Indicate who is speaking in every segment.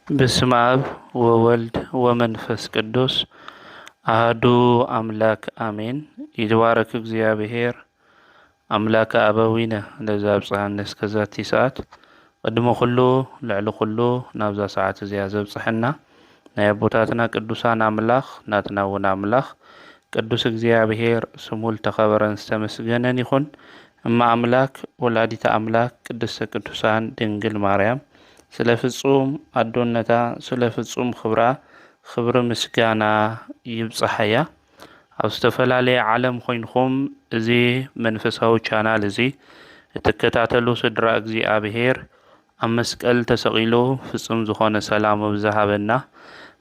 Speaker 1: በስመ አብ ወወልድ ወመንፈስ ቅዱስ አሐዱ አምላክ አሜን። ይትባረክ እግዚአብሔር አምላከ አበዊነ ለዘአብጽሐነ እስከዛቲ ሰዓት ቅድመ ኩሉ ልዕሊ ኩሉ ናብዛ ሰዓት እዚኣ ዘብጽሐና ናይ አቦታትና ቅዱሳን አምላኽ ናትና እውን አምላኽ ቅዱስ እግዚአብሔር ስሙ ዝተኸበረን ዝተመስገነን ይኹን። እማ አምላክ ወላዲተ አምላክ ቅድስተ ቅዱሳን ድንግል ማርያም ስለ ፍጹም አዶነታ ስለ ፍጹም ክብሪ ምስጋና ይብጽሐያ። ኣብ ዝተፈላለየ ዓለም ኮይንኩም እዚ መንፈሳዊ ቻናል እዚ እትከታተሉ ስድራ እግዚአብሔር ኣብ መስቀል ተሰቂሉ ፍጹም ዝኾነ ሰላም ብዝሃበና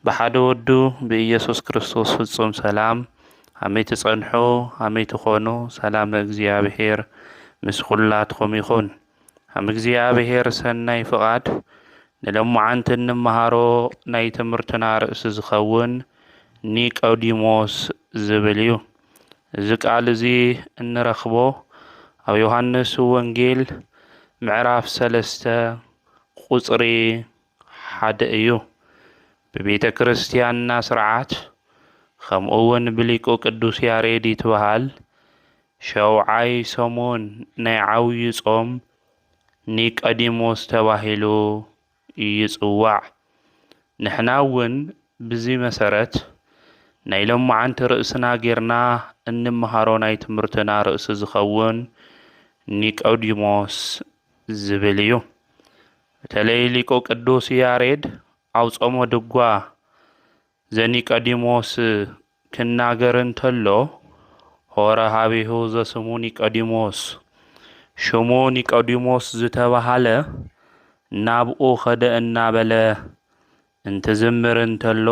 Speaker 1: ብሓደ ወዱ ብኢየሱስ ክርስቶስ ፍጹም ሰላም ኣመይ ትጸንሑ ኣመይ ትኾኑ ሰላም እግዚአብሔር ምስ ኩላትኩም ይኹን። ኣብ እግዚአብሔር ሰናይ ፍቓድ ንሎማዓንቲ እንመሃሮ ናይ ትምህርትና ርእሲ ዝኸውን ኒቆዲሞስ ዝብል እዩ። እዚ ቃል እዚ እንረኽቦ ኣብ ዮሃንስ ወንጌል ምዕራፍ 3 ቁጽሪ 1 እዩ። ብቤተ ክርስቲያንና ስርዓት ከምኡ እውን ብሊቁ ቅዱስ ያሬድ ይትበሃል ሸውዓይ ሰሙን ናይ ዓብዪ ጾም ኒቆዲሞስ ተባሂሉ ይጽዋዕ። ንሕና እውን ብዚ መሰረት ናይ ሎማዓንቲ ርእስና ጌርና እንመሃሮ ናይ ትምህርትና ርእሲ ዝኸውን ኒቆዲሞስ ዝብል እዩ። በተለይ ሊቁ ቅዱስ ያሬድ ኣውጾሞ ድጓ ዘኒቆዲሞስ ክናገር እንተሎ ሆረ ሃቢሁ ዘስሙ ኒቆዲሞስ ሽሙ ኒቆዲሞስ ዝተባሃለ ናብኡ ኸደ እናበለ እንትዝምር እንተሎ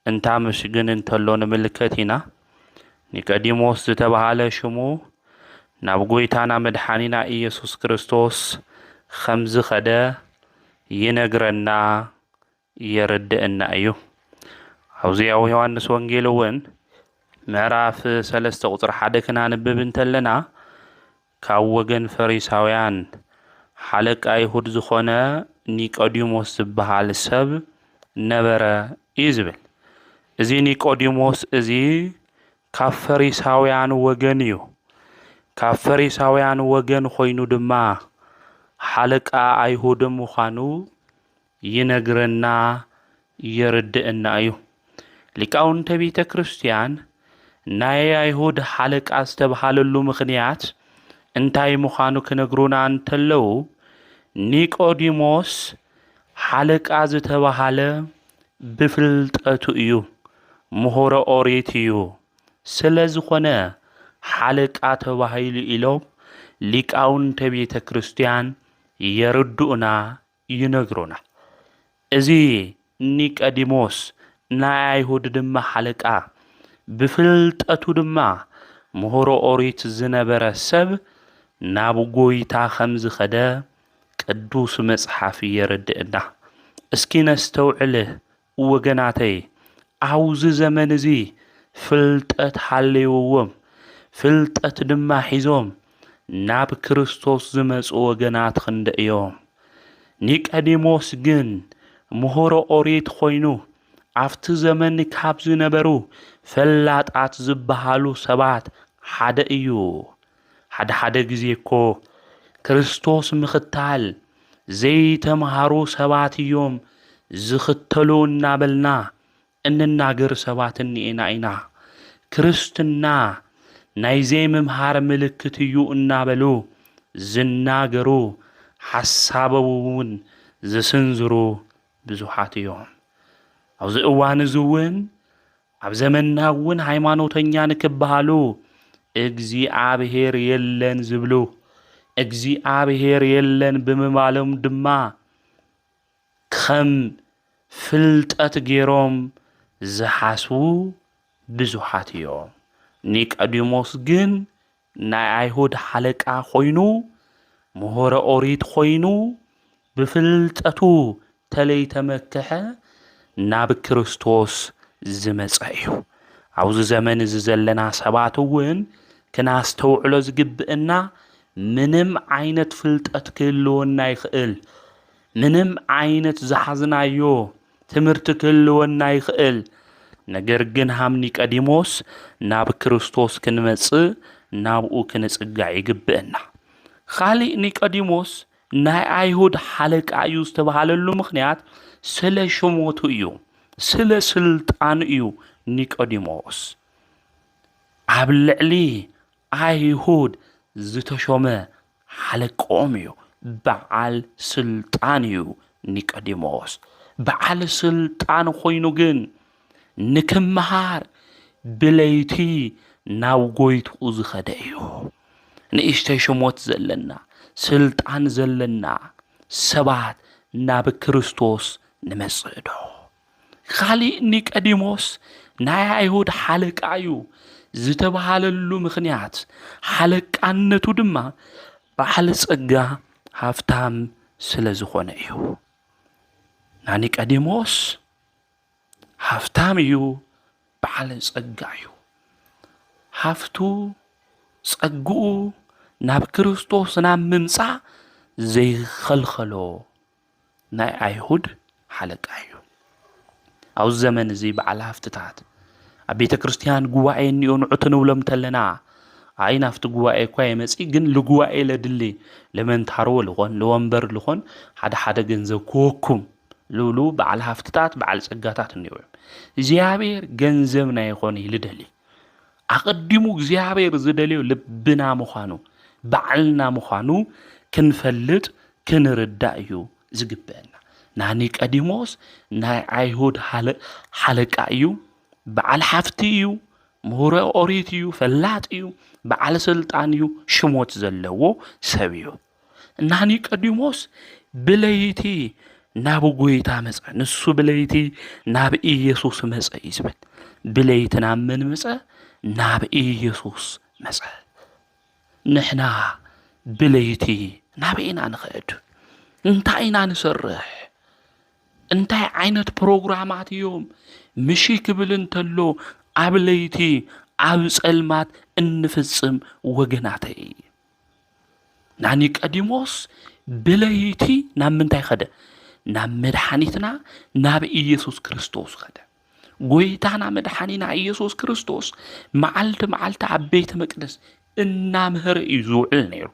Speaker 1: እንታመስግን እንተሎ ንምልከት ኢና። ኒቆዲሞስ ዝተባሃለ ሽሙ ናብ ጎይታና መድሓኒና ኢየሱስ ክርስቶስ ከምዝ ኸደ ይነግረና የርድአና እዩ። ኣብዚያው ዮሃንስ ወንጌል እውን ምዕራፍ 3 ቁጽሪ 1 ክናንብብ እንተለና ካብ ወገን ፈሪሳውያን ሓለቃ ይሁድ ዝኾነ ኒቆዲሞስ ዝበሃል ሰብ ነበረ እዩ ዝብል። እዚ ኒቆዲሞስ እዚ ካብ ፈሪሳውያን ወገን እዩ። ካብ ፈሪሳውያን ወገን ኮይኑ ድማ ሓለቃ ኣይሁድ ምዃኑ ይነግረና የርድአና እዩ። ሊቃውንተ ቤተ ክርስቲያን ናይ ኣይሁድ ሓለቃ ዝተባሃለሉ ምኽንያት እንታይ ምዃኑ ክነግሩና እንተለው ኒቆዲሞስ ሓለቃ ዝተባሃለ ብፍልጠቱ እዩ፣ ምሁረ ኦሪት እዩ። ስለ ዝኾነ ሓለቃ ተባሂሉ ኢሎም ሊቃውንተ ቤተ ክርስቲያን የርድኡና ይነግሩና። እዚ ኒቆዲሞስ ናይ ኣይሁድ ድማ ሓለቃ ብፍልጠቱ ድማ ምሁረ ኦሪት ዝነበረ ሰብ ናብ ጎይታ ከምዝ ኸደ ቅዱስ መጽሓፍ የርድአና። እስኪ ነስተውዕል ወገናተይ፣ ኣብዚ ዘመን እዚ ፍልጠት ሃለይዎም ፍልጠት ድማ ሒዞም ናብ ክርስቶስ ዝመፁ ወገናት ክንደ እዮም። ኒቆዲሞስ ግን ምሁረ ኦሪት ኮይኑ ኣብቲ ዘመን ካብ ዝነበሩ ፈላጣት ዝበሃሉ ሰባት ሓደ እዩ። ሓደ ግዜ እኮ ክርስቶስ ምኽታል ዘይተምሃሩ ሰባት እዮም ዝኽተሉ እናበልና እንናገር ሰባት እኒአና ኢና። ክርስትና ናይ ዘይምምሃር ምልክት እዩ እናበሉ ዝናገሩ ሓሳቦም ዝስንዝሩ ብዙሓት እዮም። ኣብዚ እዋን እዚ እውን ኣብ ዘመንና እውን ሃይማኖተኛ ንክበሃሉ እግዚአብሔር የለን ዝብሉ እግዚአብሔር የለን ብምባሎም ድማ ከም ፍልጠት ገይሮም ዝሓስቡ ብዙሓት እዮም። ኒቆዲሞስ ግን ናይ ኣይሁድ ሓለቃ ኮይኑ ምሁረ ኦሪት ኮይኑ ብፍልጠቱ ተለይተመክሐ ናብ ክርስቶስ ዝመፀ እዩ። ኣብዚ ዘመን እዚ ዘለና ሰባት እውን ክናስተውዕሎ ዝግብአና ምንም ዓይነት ፍልጠት ክህልወና ይኽእል፣ ምንም ዓይነት ዝሓዝናዮ ትምህርቲ ክህልወና ይኽእል ነገር ግን ሃም ኒቆዲሞስ ናብ ክርስቶስ ክንመጽእ ናብኡ ክንጽጋዕ ይግብአና ካሊእ ኒቆዲሞስ ናይ ኣይሁድ ሓለቃ እዩ ዝተባሃለሉ ምኽንያት ስለ ሽሞቱ እዩ ስለ ስልጣን እዩ ኒቆዲሞስ ኣብ ልዕሊ ኣይሁድ ዝተሾመ ሓለቆም እዩ በዓል ስልጣን እዩ ኒቆዲሞስ በዓል ስልጣን ኮይኑ ግን ንክመሃር ብለይቲ ናብ ጎይትኡ ዝኸደ እዩ ንእሽተይ ሽሞት ዘለና ስልጣን ዘለና ሰባት ናብ ክርስቶስ ንመጽእ ዶ ካሊእ ኒቆዲሞስ ናይ ኣይሁድ ሓለቃ እዩ ዝተባሃለሉ ምኽንያት ሓለቃነቱ ድማ በዓል ጸጋ ሃፍታም ስለ ዝኾነ እዩ ኒቆዲሞስ ሃፍታም እዩ በዓል ጸጋ እዩ ሃፍቱ ጸጉኡ ናብ ክርስቶስ ናብ ምምጻእ ዘይኸልኸሎ ናይ ኣይሁድ ሓለቃ እዩ ኣብ ዘመን እዚ በዓል ሃፍትታት ኣብ ቤተ ክርስቲያን ጉባኤ እንዮ ንዑት ንብሎም ተለና ኣይ ናፍቲ ጉባኤ እኳ የመጺ ግን ልጉባኤ ለድሊ ለመንታርዎ ልኾን ለወንበር ልኾን ሓደ ገንዘብ ክወኩም ልብሉ በዓል ሃፍትታት በዓል ጸጋታት እንዮ እግዚአብሔር ገንዘብና ይኾን ይልደሊ ኣቐዲሙ እግዚአብሔር ዝደልዮ ልብና ምዃኑ በዓልና ምዃኑ ክንፈልጥ ክንርዳእ እዩ ዝግበአና ኒቆዲሞስ ናይ ኣይሁድ ሓለቃ እዩ በዓል ሓፍቲ እዩ ምሁረ ኦሪት እዩ ፈላጥ እዩ በዓል ስልጣን እዩ ሽሞት ዘለዎ ሰብ እዩ ኒቆዲሞስ ብለይቲ ናብ ጎይታ መጸ ንሱ ብለይቲ ናብ ኢየሱስ መጸ ይዝብል ብለይቲ ናብ መን መጸ ናብ ኢየሱስ መጸ ንሕና ብለይቲ ናብ ኢና ንኸድ እንታይ ኢና ንሰርሕ እንታይ ዓይነት ፕሮግራማት እዮም ምሺ ክብል እንተሎ ኣብ ለይቲ ኣብ ጸልማት እንፍጽም ወገናተይ ኒቆዲሞስ ብለይቲ ናብ ምንታይ ኸደ ናብ መድኃኒትና ናብ ኢየሱስ ክርስቶስ ኸደ ጎይታና መድኃኒና ኢየሱስ ክርስቶስ መዓልቲ መዓልቲ ኣብ ቤተ መቅደስ እናምህረ እዩ ዝውዕል ነይሩ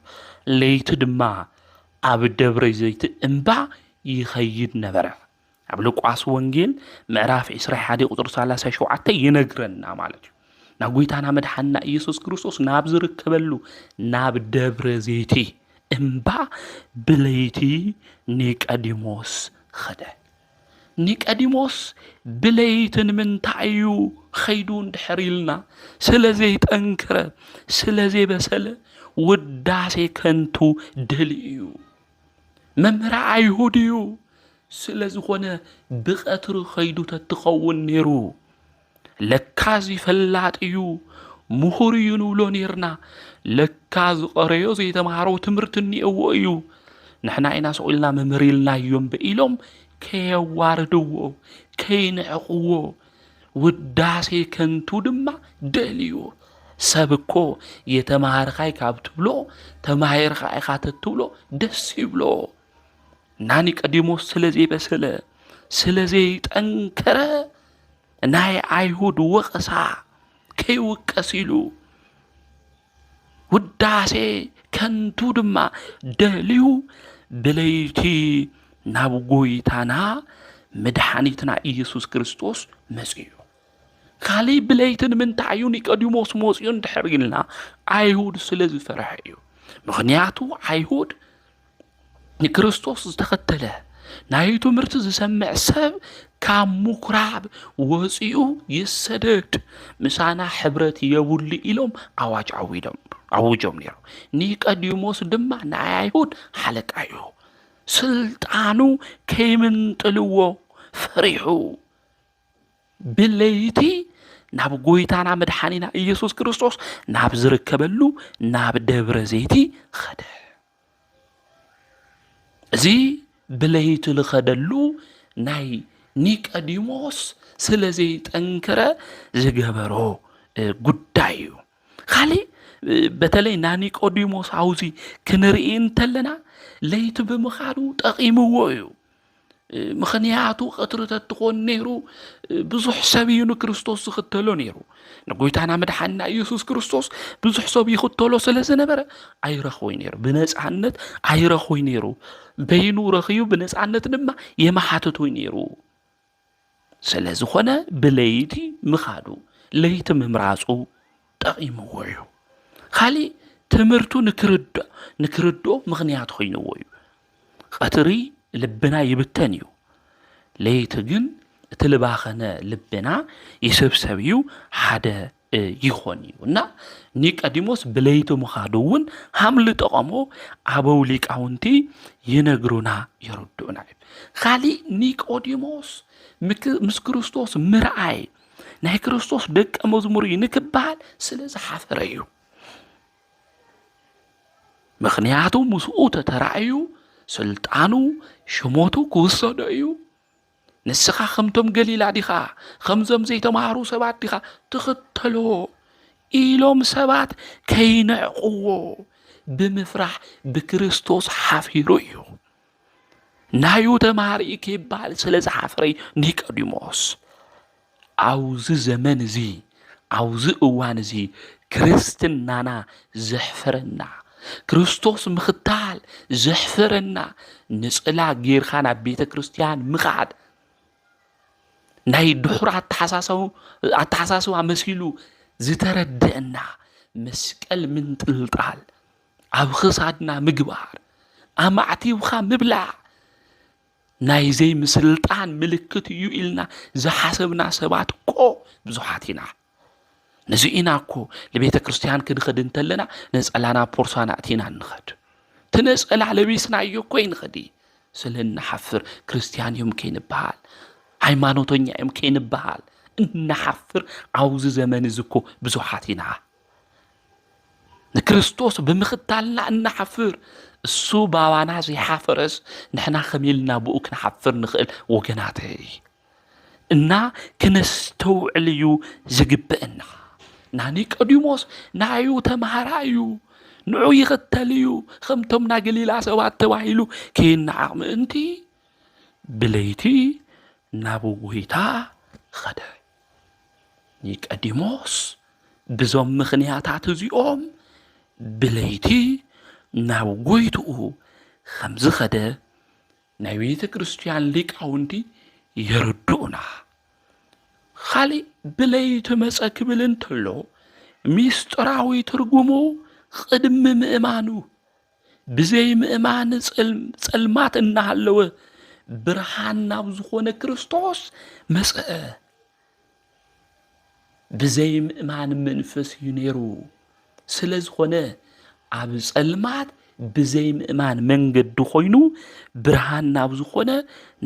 Speaker 1: ለይቲ ድማ ኣብ ደብረ ዘይት እምባ ይኸይድ ነበረ ኣብ ሉቃስ ወንጌል ምዕራፍ 21 ቁጥር 37 ይነግረና ማለት እዩ ናብ ጎይታና መድኃኒና ኢየሱስ ክርስቶስ ናብ ዝርከበሉ ናብ ደብረ ዘይት እምባ ብለይቲ ኒቆዲሞስ ኸደ ኒቆዲሞስ ብለይትን ምንታዩ ኸይዱ እንድሕር ኢልና ስለ ዘይጠንክረ ስለ ዘይበሰለ ውዳሴ ከንቱ ድል እዩ መምህር ኣይሁድ እዩ ስለ ዝኾነ ብቐትሪ ኸይዱ ተትኸውን ነይሩ ለካዝ ይፈላጥ እዩ ምሁር እዩ ንብሎ ነርና ለካዝ ቀረዮ ዘይተምሃሮ ትምህርቲ እኒአዎ እዩ ንሕና ኢና ሰቂልና መምህር ኢልና እዮም በኢሎም ከየዋርድዎ ከይንዕቕዎ ውዳሴ ከንቱ ድማ ደልዩ ሰብ እኮ የተማሃርካይ ካብ ትብሎ ተማሂርካ ኢኻ ተትብሎ ደስ ይብሎ ኒቆዲሞስ ስለ ዘይበሰለ ስለ ዘይጠንከረ ናይ ኣይሁድ ወቀሳ ከይውቀስ ኢሉ ውዳሴ ከንቱ ድማ ደልዩ ብለይቲ ናብ ጎይታና መድኃኒትና ኢየሱስ ክርስቶስ መጽዩ ካሊእ ብለይትን ምንታይ እዩ ኒቆዲሞስ መጽዩ እንድሕር ኢልና ኣይሁድ ስለ ዝፈርሐ እዩ ምኽንያቱ ኣይሁድ ንክርስቶስ ዝተኸተለ ናይ ትምህርቲ ዝሰምዕ ሰብ ካብ ምኵራብ ወፂኡ ይሰደድ ምሳና ሕብረት የብሉ ኢሎም ኣዋጅ ኣውጆም ነይሩ ኒቆዲሞስ ድማ ናይ ኣይሁድ ሓለቃ እዩ ስልጣኑ ከይምንጥልዎ ፈሪሑ ብለይቲ ናብ ጎይታና መድኃኒና ኢየሱስ ክርስቶስ ናብ ዝርከበሉ ናብ ደብረ ዘይት ኸደ እዚ ብለይቲ ልኸደሉ ናይ ኒቆዲሞስ ስለ ዘይጠንከረ ዝገበሮ ጉዳይ እዩ ካሊእ በተለይ ኒቆዲሞስ አውዚ ክንርኢ እንተለና ለይቲ ብምኻዱ ጠቒምዎ እዩ ምኽንያቱ ቀትርተ ትኾን ነይሩ ብዙሕ ሰብ እዩ ንክርስቶስ ዝኽተሎ ነይሩ ንጎይታና መድሓኒና ኢየሱስ ክርስቶስ ብዙሕ ሰብ ይኽተሎ ስለ ዝነበረ ኣይረኽቦይ ነይሩ ብነፃነት ኣይረኽቦይ ነይሩ በይኑ ረኺቡ ብነፃነት ድማ የመሓትቶይ ነይሩ ስለ ዝኾነ ብለይቲ ምኻዱ ለይቲ ምምራፁ ጠቒምዎ እዩ ካሊእ ትምህርቱ ንክርድኦ ምኽንያት ኮይንዎ እዩ ቀትሪ ልብና ይብተን እዩ ለይቲ ግን እቲ ልባኸነ ልብና ይስብሰብ እዩ ሓደ ይኾን እዩ እና ኒቆዲሞስ ብለይቲ ምኻዱ እውን ሃምሊ ጠቐሞ ኣበው ሊቃውንቲ ይነግሩና ይርድኡና እዩ ካሊእ ኒቆዲሞስ ምስ ክርስቶስ ምርኣይ ናይ ክርስቶስ ደቀ መዝሙር ንክበሃል ስለ ዝሓፈረ እዩ ምኽንያቱ ምስኡ ተተራእዩ ስልጣኑ ሽሞቱ ክውሰዶ እዩ ንስኻ ከምቶም ገሊላ ዲኻ ከምዞም ዘይተማሃሩ ሰባት ዲኻ ትኽተሎ ኢሎም ሰባት ከይንዕቕዎ ብምፍራሕ ብክርስቶስ ሓፊሩ እዩ ናዩ ተማሃሪ ከይበሃል ስለ ዝሓፈረ ኒቆዲሞስ አውዝ ዘመን እዚ አውዝ እዋን እዚ ክርስትናና ዘሕፍረና ክርስቶስ ምኽታል ዘሕፍረና ንጽላ ጌርኻ ናብ ቤተ ክርስቲያን ምኻድ ናይ ድሑር ኣተሓሳስባ መሲሉ ዝተረድአና መስቀል ምንጥልጣል ኣብ ክሳድና ምግባር ኣማዕቲብኻ ምብላዕ ናይ ዘይ ምስልጣን ምልክት እዩ ኢልና ዝሓሰብና ሰባት እኮ ብዙሓት ኢና ነዚ ኢና እኮ ለቤተ ክርስቲያን ክንኸድ እንተለና ነፀላና ፖርሳና እቲና ንኸድ ትነፀላ ለቢስና እዩ እኮ ይንኸዲ ስለናሓፍር ክርስቲያን እዮም ከይንበሃል ሃይማኖተኛ እዮም ከይንበሃል እናሓፍር አውዚ ዘመን እዚ እኮ ብዙሓት ኢና ንክርስቶስ ብምኽታልና እናሓፍር እሱ ባባና ዘይሓፈረስ ንሕና ከመይልና ብኡ ክንሓፍር ንኽእል ወገናተይ እና ክነስተውዕል እዩ ዝግብአና ኒቆዲሞስ ናዩ ተማሃራ እዩ ንዑ ይኽተል እዩ ከምቶም ና ገሊላ ሰባት ተባሂሉ ከይነዓቕ ምእንቲ ብለይቲ ናብ ጎይታ ኸደ ኒቆዲሞስ ብዞም ምኽንያታት እዚኦም ብለይቲ ናብ ጎይትኡ ከምዝ ኸደ ናይ ቤተ ክርስቲያን ሊቃውንቲ የርድኡና ካሊእ ብለይቲ መፀ ክብል እንተሎ ሚስጥራዊ ትርጉሙ ቅድሚ ምእማኑ ብዘይ ምእማን ጸልማት እናሃለወ ብርሃን ናብ ዝኾነ ክርስቶስ መፀ ብዘይ ምእማን መንፈስ እዩ ነይሩ ስለ ዝኾነ ኣብ ጸልማት ብዘይ ምእማን መንገዲ ኮይኑ ብርሃን ናብ ዝኾነ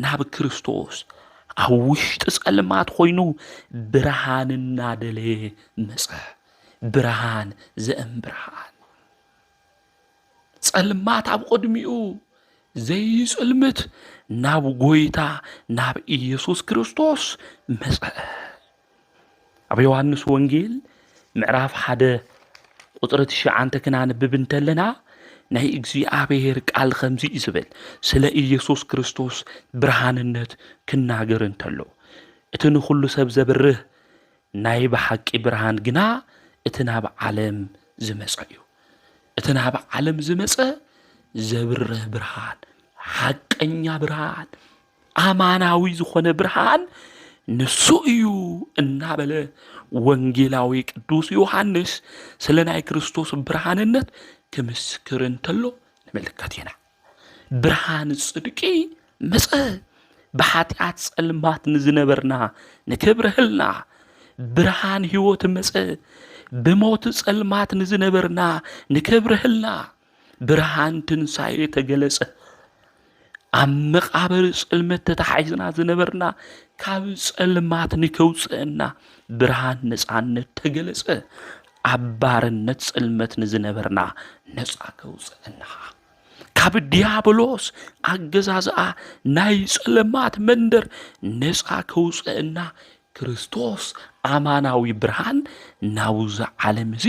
Speaker 1: ናብ ክርስቶስ ኣብ ውሽጢ ጸልማት ኮይኑ ብርሃን እናደለየ መፀ ብርሃን ዘእምብርሃን ጸልማት ኣብ ቅድሚኡ ዘይጽልምት ናብ ጎይታ ናብ ኢየሱስ ክርስቶስ መፀ ኣብ ዮሐንስ ወንጌል ምዕራፍ 1 ቁጥሪ 9 ክናንብብ እንተለና ናይ እግዚአብሔር ቃል ከምዚ ይዝብል ስለ ኢየሱስ ክርስቶስ ብርሃንነት ክናገር እንተሎ እቲ ንኹሉ ሰብ ዘብርህ ናይ ብሓቂ ብርሃን ግና እቲ ናብ ዓለም ዝመፀ እዩ እቲ ናብ ዓለም ዝመፀ ዘብርህ ብርሃን ሓቀኛ ብርሃን ኣማናዊ ዝኾነ ብርሃን ንሱ እዩ እናበለ ወንጌላዊ ቅዱስ ዮሐንስ ስለ ናይ ክርስቶስ ብርሃንነት ክምስክር እንተሎ ንምልከት ኢና ብርሃን ጽድቂ መፀ ብሓጢአት ጸልማት ንዝነበርና ንክብረህልና ብርሃን ሕይወት መፀ ብሞት ጸልማት ንዝነበርና ንክብረህልና ብርሃን ትንሣኤ ተገለጸ ኣብ መቃብር ጽልመት ተታሒዝና ዝነበርና ካብ ጸልማት ንከውፅአና ብርሃን ነፃነት ተገለጸ ኣብ ባርነት ጽልመት ንዝነበርና ነፃ ከውፅአና ካብ ዲያብሎስ ኣገዛዝኣ ናይ ጸልማት መንደር ነፃ ከውፅአና ክርስቶስ ኣማናዊ ብርሃን ናብዚ ዓለም እዚ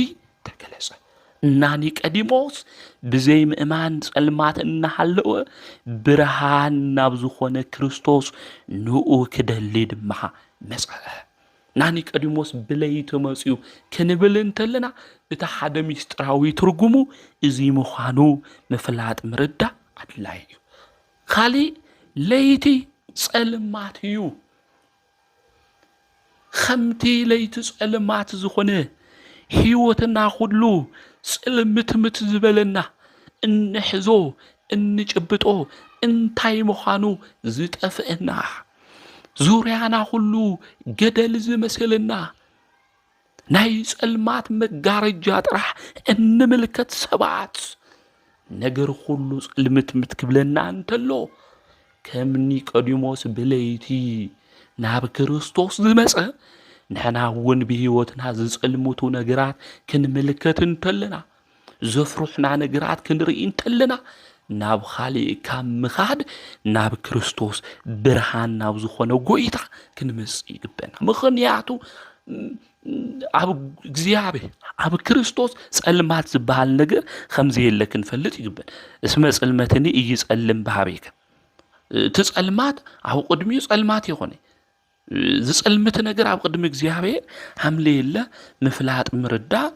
Speaker 1: ተገለጸ እና ኒቆዲሞስ ብዘይ ምእማን ጸልማት እናሃለወ ብርሃን ናብ ዝኾነ ክርስቶስ ንኡ ክደሊ ድማ መጽአ እና ኒቆዲሞስ ብለይቲ መጽኡ ክንብል እንተለና እቲ ሓደ ምስጢራዊ ትርጉሙ እዚ ምዃኑ ምፍላጥ ምርዳእ ኣድላይ እዩ ካሊእ ለይቲ ጸልማት እዩ ከምቲ ለይቲ ጸልማት ዝኾነ ሕይወትና ኩሉ ጽልምትምት ዝበለና እንሕዞ እንጭብጦ እንታይ ምዃኑ ዝጠፍአና ዙርያና ሁሉ ገደል ዝመስልና ናይ ጸልማት መጋረጃ ጥራሕ እንምልከት ሰባት ነገር ሁሉ ጽልምትምት ክብለና እንተሎ ከም ኒቆዲሞስ ብለይቲ ናብ ክርስቶስ ዝመጸ ንሕና እውን ብሕይወትና ዝጸልሙቱ ነገራት ክንምልከት እንተለና ዘፍሩሕና ነገራት ክንርኢ እንተለና ናብ ኻሊእ ካብ ምኻድ ናብ ክርስቶስ ብርሃን ናብ ዝኾነ ጎይታ ክንመጽእ ይግበና ምኽንያቱ ኣብ እግዚአብሔር ኣብ ክርስቶስ ጸልማት ዝበሃል ነገር ከምዘየለ ክንፈልጥ ይግበን እስመ ጸልመትኒ እይጸልም በሃቤከ እቲ ጸልማት ኣብ ቅድሚኡ ጸልማት ይኾነ ዝጸልምት ነገር ኣብ ቅድሚ እግዚአብሔር ሃምለየለ ምፍላጥ ምርዳእ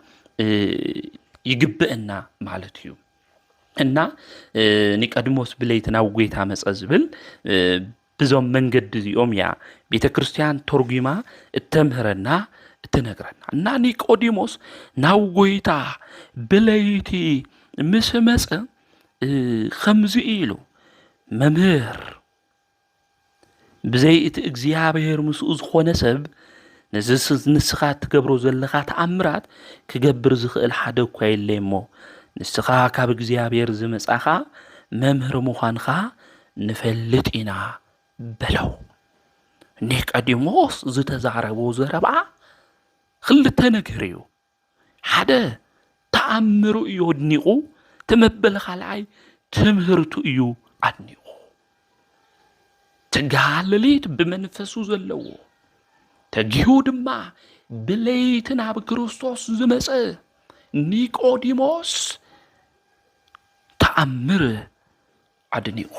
Speaker 1: ይግበአና ማለት እዩ እና ኒቆዲሞስ ብለይቲ ናብ ጎይታ መጸ ዝብል ብዞም መንገዲ እዚኦም እያ ቤተ ክርስቲያን ተርጉማ እተምህረና እትነግረና እና ኒቆዲሞስ ናብ ጎይታ ብለይቲ ምስ መጸ ከምዚ ኢሉ መምህር ብዘይ እቲ እግዚአብሔር ምስኡ ዝኾነ ሰብ ንስኻ ትገብሮ ዘለኻ ተኣምራት ክገብር ዝኽእል ሓደ እኳ የለይ እሞ ንስኻ ካብ እግዚአብሔር ዝመጻኻ መምህር ምዃንኻ ንፈልጥ ኢና በለው ኒቆዲሞስ ዝተዛረቦ ዘረባ ክልተ ነገር እዩ ሓደ ተኣምሩ እዩ ኣድኒቑ ትመበል ካልኣይ ትምህርቱ እዩ ኣድኒቑ ተጋለሊት ብመንፈሱ ዘለዎ ተጊሁ ድማ ብለይቲ ናብ ክርስቶስ ዝመጸ ኒቆዲሞስ ተኣምር ኣድኒቑ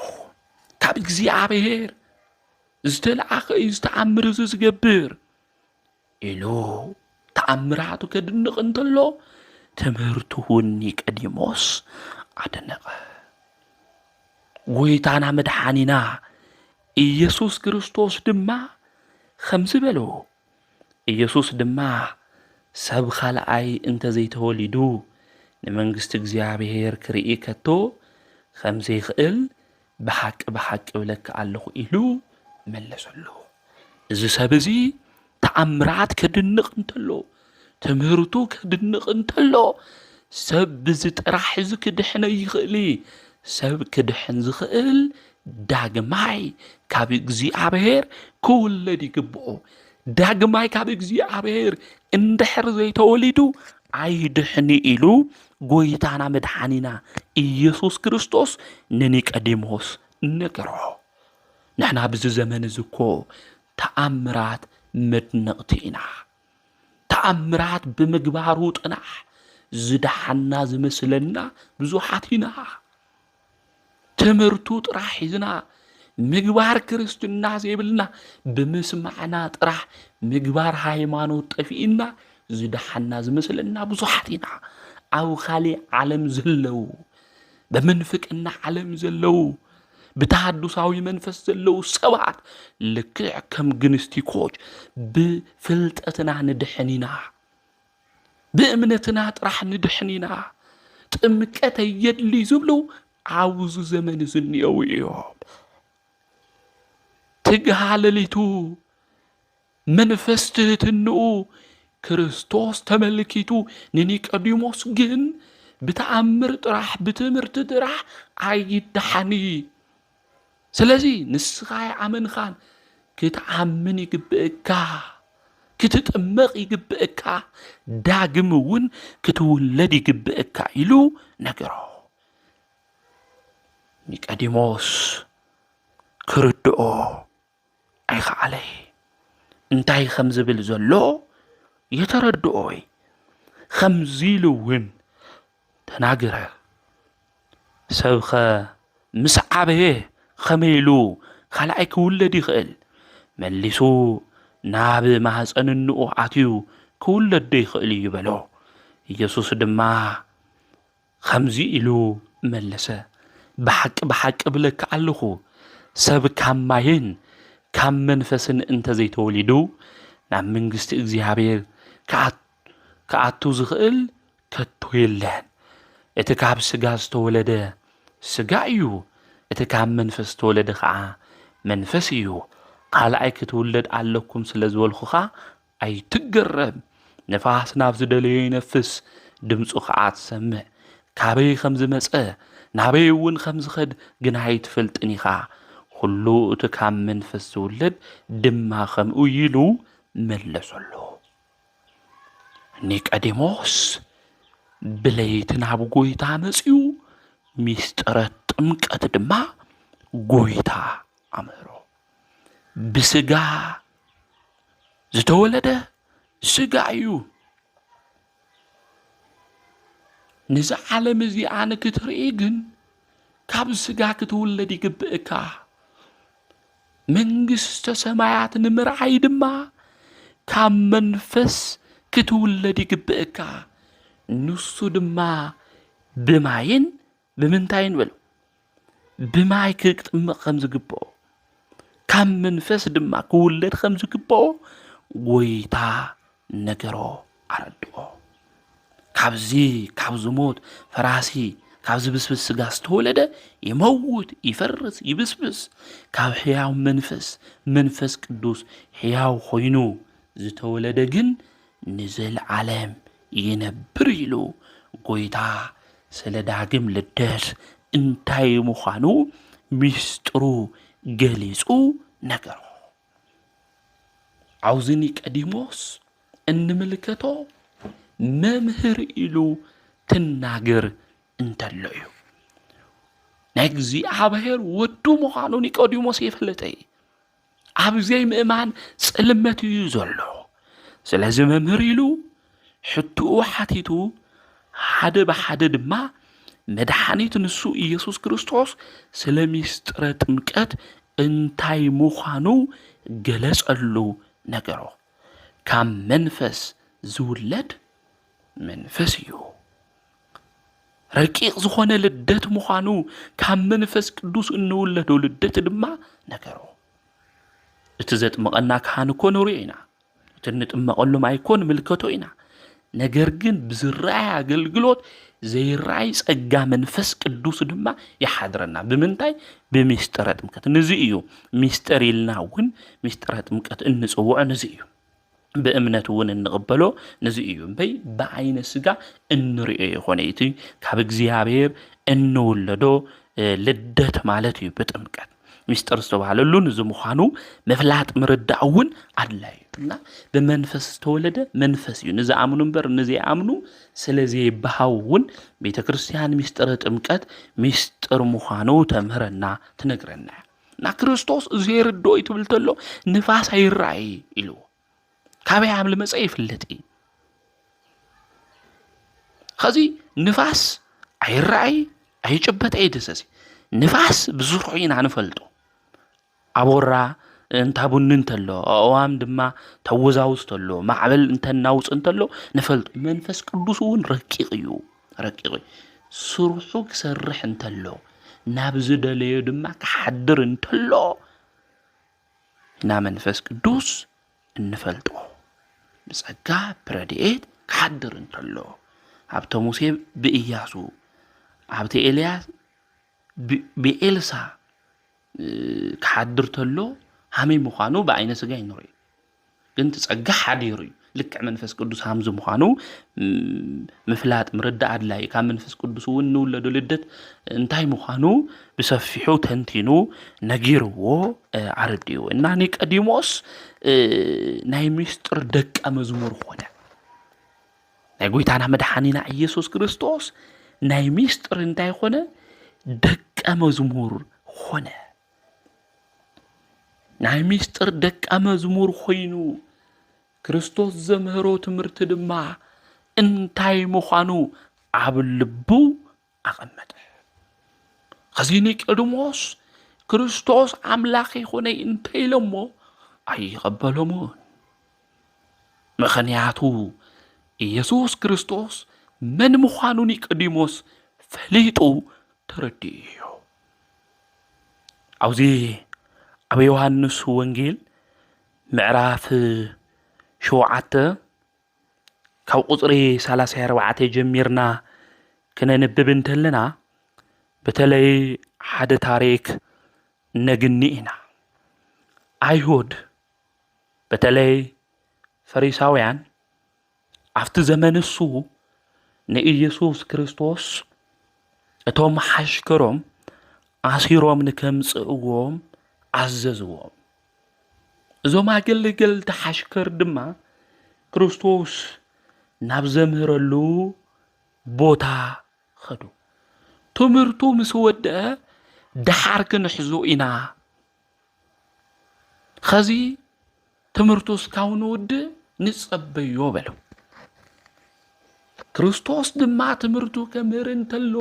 Speaker 1: ካብ እግዚአብሔር ዝተለኣኸ እዩ ዝተኣምር ዝገብር ኢሉ ተኣምራቱ ከድንቕ እንተሎ ትምህርቱ እውን ኒቆዲሞስ ኣደነቐ ጎይታና መድሓኒና ኢየሱስ ክርስቶስ ድማ ከምዚ በሎ ኢየሱስ ድማ ሰብ ካልኣይ እንተዘይተወሊዱ ንመንግስቲ እግዚአብሔር ክርኢ ከቶ ከምዘይኽእል ብሓቂ ብሓቂ ብለካ ኣለኹ ኢሉ መለሰሉ እዚ ሰብ እዚ ተኣምራት ከድንቕ እንተሎ ትምህርቱ ከድንቕ እንተሎ ሰብ ብዚ ጥራሕ እዚ ክድሕነ ይኽእል ሰብ ክድሕን ዝኽእል ዳግማይ ካብ እግዚአብሔር ክውለድ ይግብኦ ዳግማይ ካብ እግዚአብሔር እንድሕር ዘይተወሊዱ ኣይድሕኒ ኢሉ ጎይታና መድሓኒና ኢየሱስ ክርስቶስ ንኒቆዲሞስ ነገሮ ንሕና ብዚ ዘመን እዚ እኮ ተኣምራት መድነቕቲ ኢና ተኣምራት ብምግባሩ ጥናሕ ዝደሓና ዝመስለና ብዙሓት ኢና ትምህርቱ ጥራሕ ሒዝና ምግባር ክርስትና ዘይብልና ብምስማዕና ጥራሕ ምግባር ሃይማኖት ጠፊእና ዝደሓና ዝመስለና ብዙሓት ኢና ኣብ ካሊእ ዓለም ዘለው በመንፍቅና ዓለም ዘለው ብተሃዱሳዊ መንፈስ ዘለው ሰባት ልክዕ ከም ግንስቲኮች ብፍልጠትና ንድሕኒና ብእምነትና ጥራሕ ንድሕኒና ጥምቀት የድሊ ዝብሉ ኣብዚ ዘመን ዝኒአው እዮም ትግሃለሊቱ መንፈስ ትህትንኡ ክርስቶስ ተመልኪቱ ንኒቆዲሞስ ግን ብተኣምር ጥራሕ ብትምህርቲ ጥራሕ ኣይድሓኒ ስለዚ ንስኻ ይኣመንኻን ክትኣምን ይግብእካ ክትጥመቕ ይግብእካ ዳግም እውን ክትውለድ ይግብእካ ኢሉ ነገሮ ኒቆዲሞስ ክርድኦ ኣይከኣለይ እንታይ ከም ዝብል ዘሎ የተረድኦይ ከምዚ ኢሉ እውን ተናገረ ሰብኸ ምስ ዓበየ ከመይ ኢሉ ካልኣይ ክውለድ ይኽእል መሊሱ ናብ ማህፀን እንኡ ኣትዩ ክውለድ ዶ ይኽእል እዩ በሎ ኢየሱስ ድማ ከምዚ ኢሉ መለሰ ብሓቂ ብሓቂ ብለካ ኣለኹ ሰብ ካብ ማይን ካብ መንፈስን እንተዘይተወሊዱ ናብ መንግስቲ እግዚኣብሔር ክኣቱ ዝኽእል ከቶ የለን እቲ ካብ ስጋ ዝተወለደ ስጋ እዩ እቲ ካብ መንፈስ ዝተወለደ ከዓ መንፈስ እዩ ካልኣይ ክትውለድ ኣለኩም ስለ ዝበልኹኻ ኣይትገረም ነፋስ ናብ ዝደለዮ ይነፍስ ድምፁ ከዓ ትሰምዕ ካበይ ከም ዝመፀ ናበይ እውን ከም ዝኸድ ግን ኣይትፈልጥን ኢኻ ኩሉ እቲ ካብ መንፈስ ዝውለድ ድማ ከምኡ ኢሉ መለሰሉ ኒቆዲሞስ ብለይቲ ናብ ጎይታ መፅዩ ሚስጥረ ጥምቀት ድማ ጎይታ ኣምህሮ ብስጋ ዝተወለደ ስጋ እዩ ነዚ ዓለም እዚኣ ንክትርኢ ግን ካብ ስጋ ክትውለድ ይግብእካ መንግስተ ሰማያት ንምርዓይ ድማ ካብ መንፈስ ክትውለድ ይግብእካ ንሱ ድማ ብማይን ብምንታይን በሉ ብማይ ክትጥምቕ ከም ዝግብኦ ካብ መንፈስ ድማ ክውለድ ከም ዝግብኦ ጎይታ ነገሮ ኣረድኦ ካብዚ ካብ ዝሞት ፈራሲ ካብ ዝብስብስ ስጋ ዝተወለደ ይመውት ይፈርስ ይብስብስ ካብ ሕያው መንፈስ ቅዱስ ሕያው ኮይኑ ዝተወለደ ግን ንዘለዓለም ይነብር ኢሉ ጎይታ ስለ ዳግም ልደት እንታይ ምዃኑ ሚስጥሩ ገሊጹ ነገሮ ኣብዚ ኒቆዲሞስ እንምልከቶ መምህር ኢሉ ትናገር እንተሎ እዩ ናይ እግዚኣብሔር ወዱ ምዃኑ ኒቆዲሞስ የፈለጠ ኣብዘይ ምእማን ጽልመት እዩ ዘሎ ስለዚ መምህር ኢሉ ሕቱኡ ሓቲቱ ሓደ ብሓደ ድማ መድኃኒት ንሱ ኢየሱስ ክርስቶስ ስለ ሚስጥረ ጥምቀት እንታይ ምዃኑ ገለጸሉ ነገሮ ካብ መንፈስ ዝውለድ መንፈስ እዩ ረቂቕ ዝኾነ ልደት ምዃኑ ካብ መንፈስ ቅዱስ እንውለዶ ልደት ድማ ነገሮ እቲ ዘጥምቐና ካህን እኮ ንሪኦ ኢና እቲ ንጥመቐሉ ማይ እኮ ንምልከቶ ኢና ነገር ግን ብዝረኣይ ኣገልግሎት ዘይራኣይ ጸጋ መንፈስ ቅዱስ ድማ ይሓድረና ብምንታይ ብሚስጥረ ጥምቀት ነዚ እዩ ሚስጥር ኢልና እውን ሚስጥረ ጥምቀት እንጽውዖ ነዚ እዩ بأمنة ون النقبلو نزيو بي بعين السجا النرئي خونيتي كابجزيابير إنه لدو لدت مالتي بتمكن مسترسو على اللون زمخانو مفلات مردعون عدلاي لا بمنفس تولد منفس ينزع عمنو بر نزي عمنو سلزي بهاون بيت كريستيان مسترت امكات مستر مخانو تمهرنا تنقرنا نا كريستوس زير الدوي تبلتلو نفاس هيرعي إلو كابي عامل مسعي فلتي خزي نفاس هيرعي هيجبت اي دسسي نفاس بزرعين عنفلتو أبورا انتابون ننتلو اوام دما توزاوستلو معبل انت الناوس انتلو نفلت منفس قدوسون ركيقيو سرحوك سرح انتلو نابزد ليو دما كحدر انتلو نا منفس قدوس انفلتو بسقا براديت كحدر انتلو عبتو موسى بإياسو عبتو إلياس بإلسا كحدر تلو همي مخانو بعين سجاي نوري كنت تسقى حديري لك منفس قدوس همز مخانو مفلات مرد عدلاي كان منفس قدوس ونو لدو لدت انتهي مخانو بسفحو تنتينو نجيرو عرديو إنه نيقوديموس ناي ميستر دك مزمور خونا ناي قويتانا مدحانينا إيسوس كريستوس ناي ميستر انتهي خونا دك مزمور خونا ናይ ሚስጥር ደቀ መዝሙር ኮይኑ ክርስቶስ ዘምህሮ ትምህርቲ ድማ እንታይ ምዃኑ ኣብ ልቡ ኣቐመጠ። ከዚ ኒቆዲሞስ ክርስቶስ ኣምላኽ ይኹነ እንተኢሎሞ ኣይቐበሎምን። ምኽንያቱ ኢየሱስ ክርስቶስ መን ምዃኑ ኒቆዲሞስ ፈሊጡ ተረዲኡ። ኣብዚ ኣብ ዮሃንስ ወንጌል ምዕራፍ 7 ካብ ቁፅሪ 34 ጀሚርና ክነንብብ እንተለና በተለይ ሓደ ታሪክ ነግኒ ኢና። ኣይሁድ በተለይ ፈሪሳውያን ኣብቲ ዘመን እሱ ንኢየሱስ ክርስቶስ እቶም ሓሽከሮም ኣሲሮም ንከምጽእዎም ኣዘዝዎም። እዞም ኣገልገልቲ ሓሽከር ድማ ክርስቶስ ናብ ዘምህረሉ ቦታ ኸዱ። ትምህርቱ ምስ ወድአ ድሓር ክንሕዙ ኢና። ኸዚ ትምህርቱ እስካብ ንውድእ ንጸበዮ በለው። ክርስቶስ ድማ ትምህርቱ ከምህር እንተሎ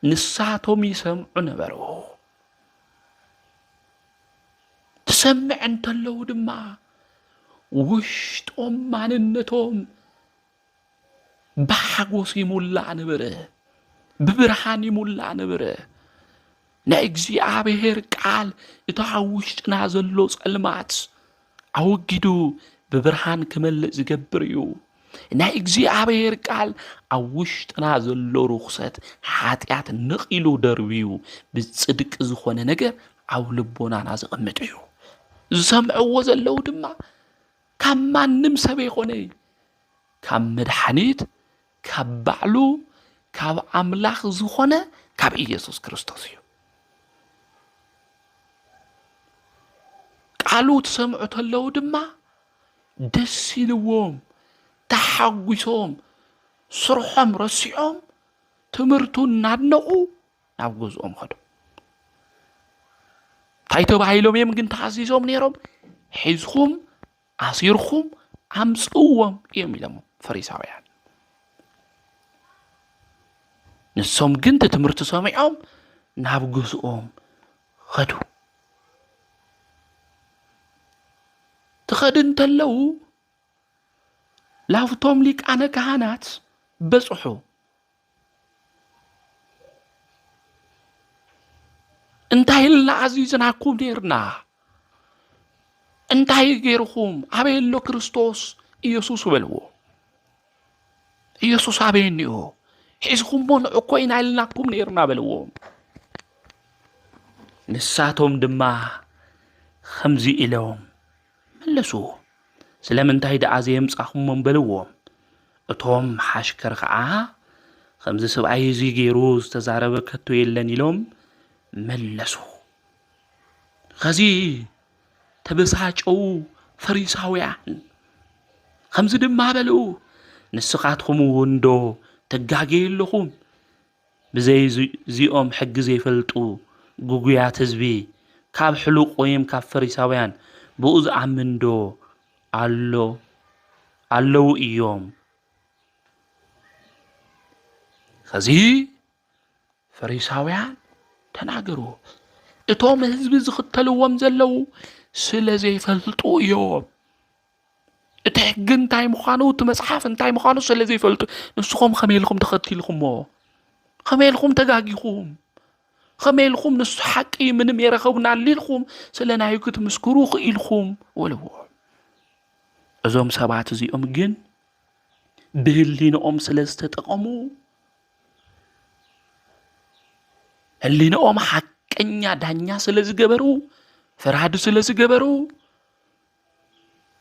Speaker 1: ንሳቶም ይሰምዑ ነበሩ። ትሰምዕ እንተለው ድማ ውሽጦም ማንነቶም ብሓጎስ ይሙላእ ነበረ፣ ብብርሃን ይሙላእ ነበረ። ናይ እግዚአብሔር ቃል እቲ ኣብ ውሽጥና ዘሎ ጸልማት ኣወጊዱ ብብርሃን ክመልእ ዝገብር እዩ። ናይ እግዚአብሔር ቃል ኣብ ውሽጥና ዘሎ ርኩሰት ኃጢአት ንቂሉ ደርቢዩ ብጽድቅ ዝኾነ ነገር ኣብ ልቦናና ዝቕምጥ እዩ። ዝሰምዕዎ ዘለው ድማ ካብ ማንም ሰብ ይኾነ ካብ መድኃኒት ካብ ባዕሉ ካብ ኣምላኽ ዝኾነ ካብ ኢየሱስ ክርስቶስ እዩ። ቃሉ ትሰምዑ ተለው ድማ ደስ ይልዎም፣ ተሓጒሶም፣ ስርሖም ረሲዖም ትምህርቱ እናድነቑ ናብ ገዝኦም ኸዱ። እንታይ ተባሂሎም እዮም ግን ተሓሲሶም ነይሮም? ሒዝኹም ኣሲርኹም ኣምጽእዎም እዮም ኢሎም ፈሪሳውያን። ንሶም ግን ትምህርቲ ሰሚዖም ናብ ገዝኦም ኸዱ። ትኸድ እንተለው ላፍቶም ሊቃነ ካህናት በጽሑ። እንታይ ኢልና ኣዚዝናኩም ነርና? እንታይ ገይርኹም? ኣበይ ኣሎ ክርስቶስ ኢየሱስ በልዎ። ኢየሱስ ኣበይ እኒኦ? ሒዝኹምሞ ንዕኮ ኢና ኢልናኩም ነርና በልዎም። ንሳቶም ድማ ከምዚ ኢሎም መለሱ። ስለምንታይ ደኣ ዘየምጻኹሞም በልዎም። እቶም ሓሽከር ከዓ ከምዚ ሰብኣይ እዚ ገይሩ ዝተዛረበ ከቶ የለን ኢሎም መለሱ። ከዚ ተበሳጨው ፈሪሳውያን ከምዚ ድማ በልኡ፣ ንስኻትኩም እውን ዶ ተጋገየለኹም? ብዘይ እዚኦም ሕጊ ዘይፈልጡ ጉጉያት ህዝቢ ካብ ሕሉቕ ወይም ካብ ፈሪሳውያን ብኡ ዝኣምን ዶ ኣለዉ እዮም። ከዚ ፈሪሳውያን ተናገሩ። እቶም ህዝቢ ዝኽተልዎም ዘለው ስለ ዘይፈልጡ እዮም። እቲ ሕጊ እንታይ ምዃኑ እቲ መጽሓፍ እንታይ ምዃኑ ስለ ዘይፈልጡ ንስኹም ከመይ ኢልኩም ተኸቲልኩሞ? ከመይ ኢልኩም ተጋጊኹም? ከመይ ኢልኩም ንሱ ሓቂ ምንም የረኸቡና ኢልኩም ስለ ናዩ ክትምስክሩ ክኢልኩም ወልዎ። እዞም ሰባት እዚኦም ግን ብህሊንኦም ስለ ዝተጠቐሙ ህሊንኦም ሓቀኛ ዳኛ ስለ ዝገበሩ ፍርሃድ ስለ ዝገበሩ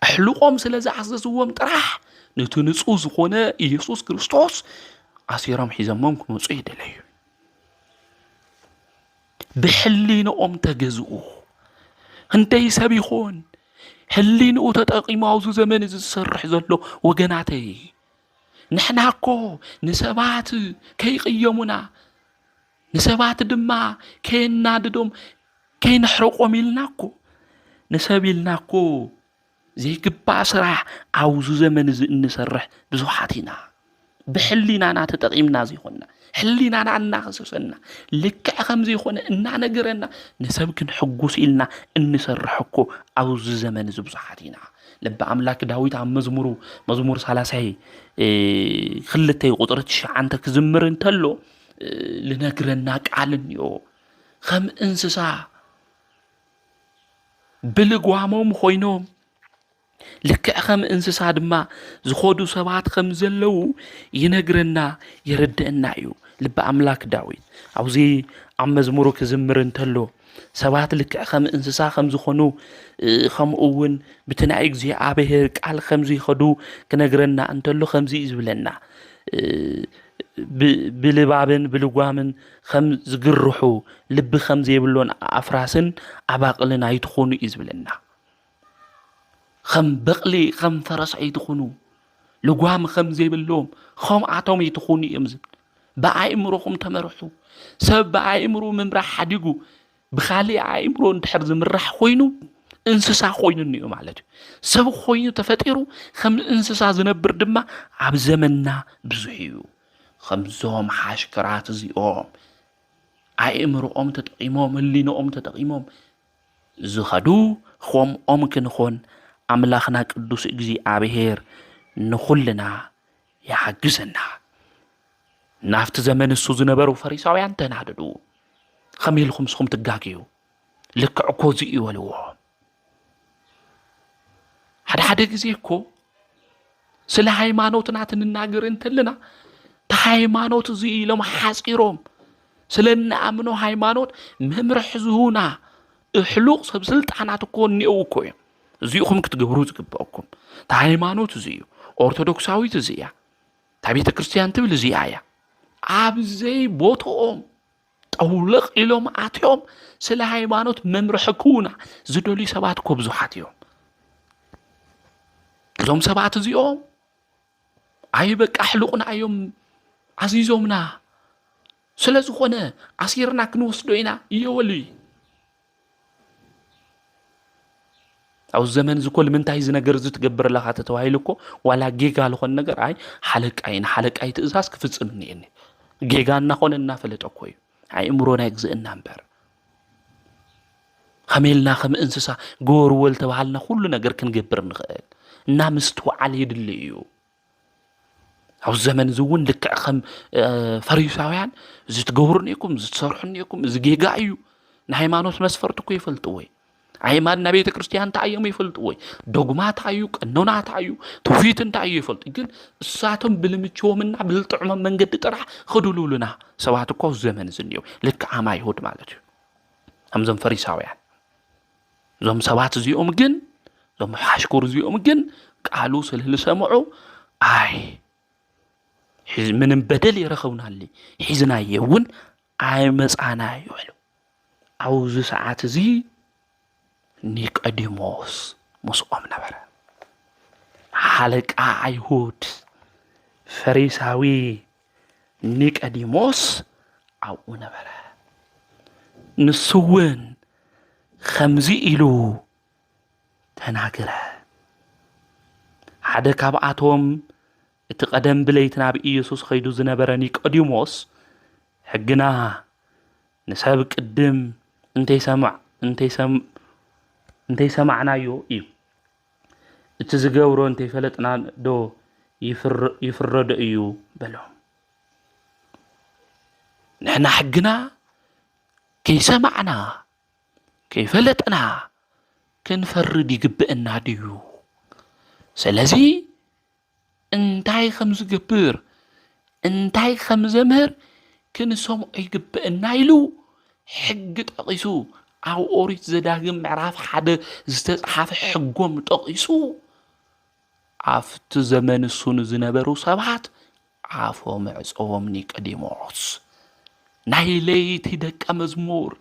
Speaker 1: ኣሕልቆም ስለ ዝዓዘዝዎም ጥራሕ ነቲ ንጹህ ዝኾነ ኢየሱስ ክርስቶስ ኣሲሮም ሒዘሞም ክመፁ ይደለዩ። ብሕሊንኦም ተገዝኡ። እንተይ ሰብ ይኾን ሕሊንኡ ተጠቂሙ ኣብዚ ዘመን እዚ ዝሰርሕ ዘሎ ወገናተይ፣ ንሕና እኮ ንሰባት ከይቅየሙና ንሰባት ድማ ከየናድዶም ከይንሕረቆም ኢልና እኮ ንሰብ ኢልና እኮ ዘይግባእ ስራሕ ኣብዚ ዘመን እዚ እንሰርሕ ብዙሓት ኢና። بحلينا تتقيمنا زي خنا حلينا عنا خصوصنا لك خمزي خنا إننا نجرنا نسبك نحجوس إلنا إن سرحكو أو زمن زبصحاتنا لبا أملاك داويد عم مزمور سلاسي خلتي قدرتش عندك زمر انتلو لنجرناك علنيو خم انسسا بلقوامهم خوينوم لك أخم انسسا دما زخودو سبات خمزلو ينجرنا يردنا يو لبا أملاك داويد عوزي عم مزمورو كزمر انتلو سبات لك أخم انسسا خمزو خونو خم أون بتنعيق زي عابهرك على خمزي خدو كنجرنا انتلو خمزي إزبلنا بلبابن بلقوامن خم زقرحو لب خمزي يبلون أفراسن عباقلنا يتخونو إزبلنا خم بقلي خم فرس يتخونو لقوام خمزي يبلوم خم عطوم يتخونو يمزن بقى إمرو خم تمرحو سبب بقى إمرو ممرح حديقو بخالي عايمرو نتحر زمرح خوينو انسسا خوينو نيو مالتو سب خوينو تفتيرو خم انسسا زنبر دما عب زمننا بزحيو خمزوم حاشكرات زيوم عايمرو تتقيموم اللينو تتقيموم زخدو خوم كنخون أملاخنا قدوس إجزي عبهير نخلنا يحجزنا نافت زمن السوز نبرو فريساويان تنعددو خميل خمسهم تقاقيو لك عكوزي ولو حدا جزيكو سلا هايمانوتنا تنناقر انتلنا تهايمانوت زي لما حاسيروم سلنا أمنو هايمانوت ممرح زهونا احلوق سبسلت أنا تكون نيوكو زيوكم كتقبرو تقبأكم تهايمانوت زيو أرثوذكساوي تزيا تابيت كريستيان تبل زيايا عاب زي بوتوهم أولق إلهم آتيهم سلا هايمانوت ممرحكونا زدولي سبات كوبزو حاتيهم زوم سبات زيوم عيبك أحلقنا أيوم عزيزومنا سلا زخونا عصيرنا كنوس دوينا يولي أو الزمن زكول من تايز نجر زت جبر لها تتوهيلكو ولا جيجا لخون نجر عين حلق أي تأساس كفتس مني جيجا نخون النافلة أكوي عي أمرونا يجزء النمبر خميلنا خم إنسسا جور والتوعلنا كل نجر كن جبر نخال نامستو عليه دليو أو الزمن زون لك خم فريساويان زت جورنيكم زت صرحنيكم زجيجا أيو نهايمانوس مسفرتكو يفلتوي عيمان نبي كريستيان تعيم يفلتوي دوغما تعيو قنونا تعيو توفيت تعيو يفلت ግን እሳቶም ብልምቾምና ብልጥዕሞ መንገዲ ጥራሕ خدولولنا ሰባት እኮ ዘመን ዝንየው ልክ አማ ይሁድ ማለት እዩ አምዘም ፈሪሳውያን ዞም ሰባት እዚኦም ግን ዞም ሓሽኩር እዚኦም ግን ቃሉ ስለልሰምዑ አይ ምንም በደል ይረኸውናል ሒዝና የውን አይ መጻና ይወሉ አውዝ ሰዓት እዚ ኒቆዲሞስ مسقم نبرة حلق عيهود فريساوي نيقوديموس أو نبرة نسوون خمزي إلو تناقرة حدا كابعاتهم اتقدم بليتنا بإيسوس خيدو زنبرة نيقوديموس حقنا نسابق الدم انتي سمعنا يو إيو اتزقورو انتي فلتنا دو يفرد إيو بلهم نحن حقنا كي سمعنا كي فلتنا كنفرد يقبئنا ديو سلازي انتاي خمس قبير انتاي خمس زمر كنسوم يقبئنا يلو حق تقيسو أو أوريت زداقم معراف حدا زتحاف حقوم تقيسو عفت زمن السون زنبرو سبعات عافو معصوم نيقوديموس ناي ليتي دق مزمور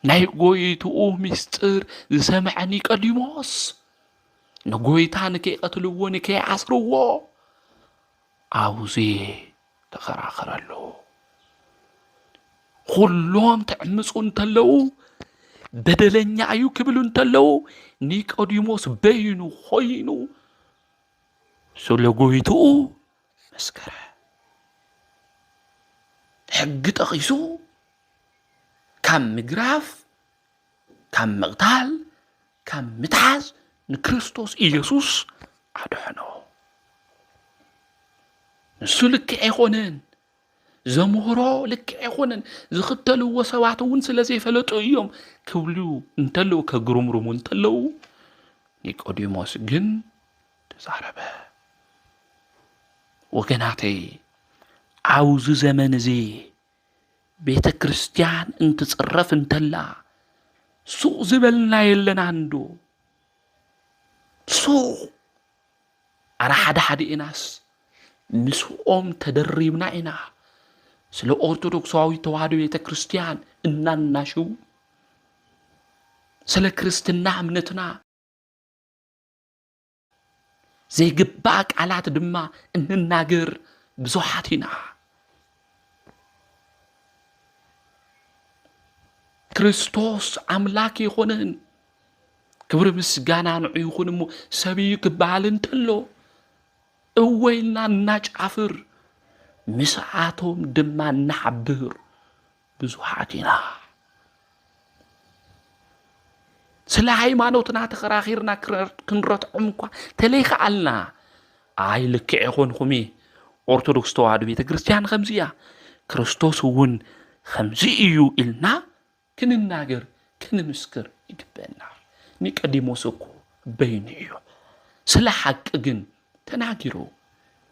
Speaker 1: ناي قويتو مستر زسمع نيقوديموس نقويتا نكي قتلوو نكي عصروو عاوزي تخراخرالو كلهم تعمسون تلو بدلني أيو كبلون تلو نيقوديموس بينو خوينو ስለጎይቱ መስከረ ሕጊ ጠቂሱ ካብ ምግራፍ ካብ መቕታል ካብ ምትሓዝ ንክርስቶስ ኢየሱስ ኣድሕኖ ንሱ ልክዕ ኣይኮነን ዘምህሮ ልክዕ ኣይኮነን ዝኽተልዎ ሰባት እውን ስለ ዘይፈለጡ እዮም ክብሉ እንተለው ከግሩምሩሙ እንተለው ኒቆዲሞስ ግን ተዛረበ ወገናተይ ኣብዚ ዘመን እዚ ቤተ ክርስቲያን እንትጽረፍ እንተላ ሱቕ ዝበልና የለና እንዶ ሱቕ ኣነ ሓደ ኢናስ ምስኦም ተደሪብና ኢና ስለ ኦርቶዶክሳዊ ተዋህዶ ቤተ ክርስቲያን እናናሽው ስለ ክርስትና እምነትና ዘይግባእ ቃላት ድማ እንናገር ብዙሓት ኢና ክርስቶስ አምላክ ይኾነን ክብር ምስጋና ንዑ ይኹን እሞ ሰብይ ክበሃል እንተሎ እወይልና እናጫፍር ምስዓቶም ድማ እናሓብር ብዙሓት ኢና ስለ ሃይማኖትና ተኸራኺርና ክንረትዖም እኳ ተለይከኣልና ኣይ ልክዕ ይኾንኹም ኦርቶዶክስ ተዋህዶ ቤተ ክርስቲያን ከምዚያ ክርስቶስ እውን ከምዚ እዩ ኢልና ክንናገር ክንምስክር ይግበአና ኒቆዲሞስ እኮ በይኑ እዩ ስለ ሓቂ ግን ተናጊሩ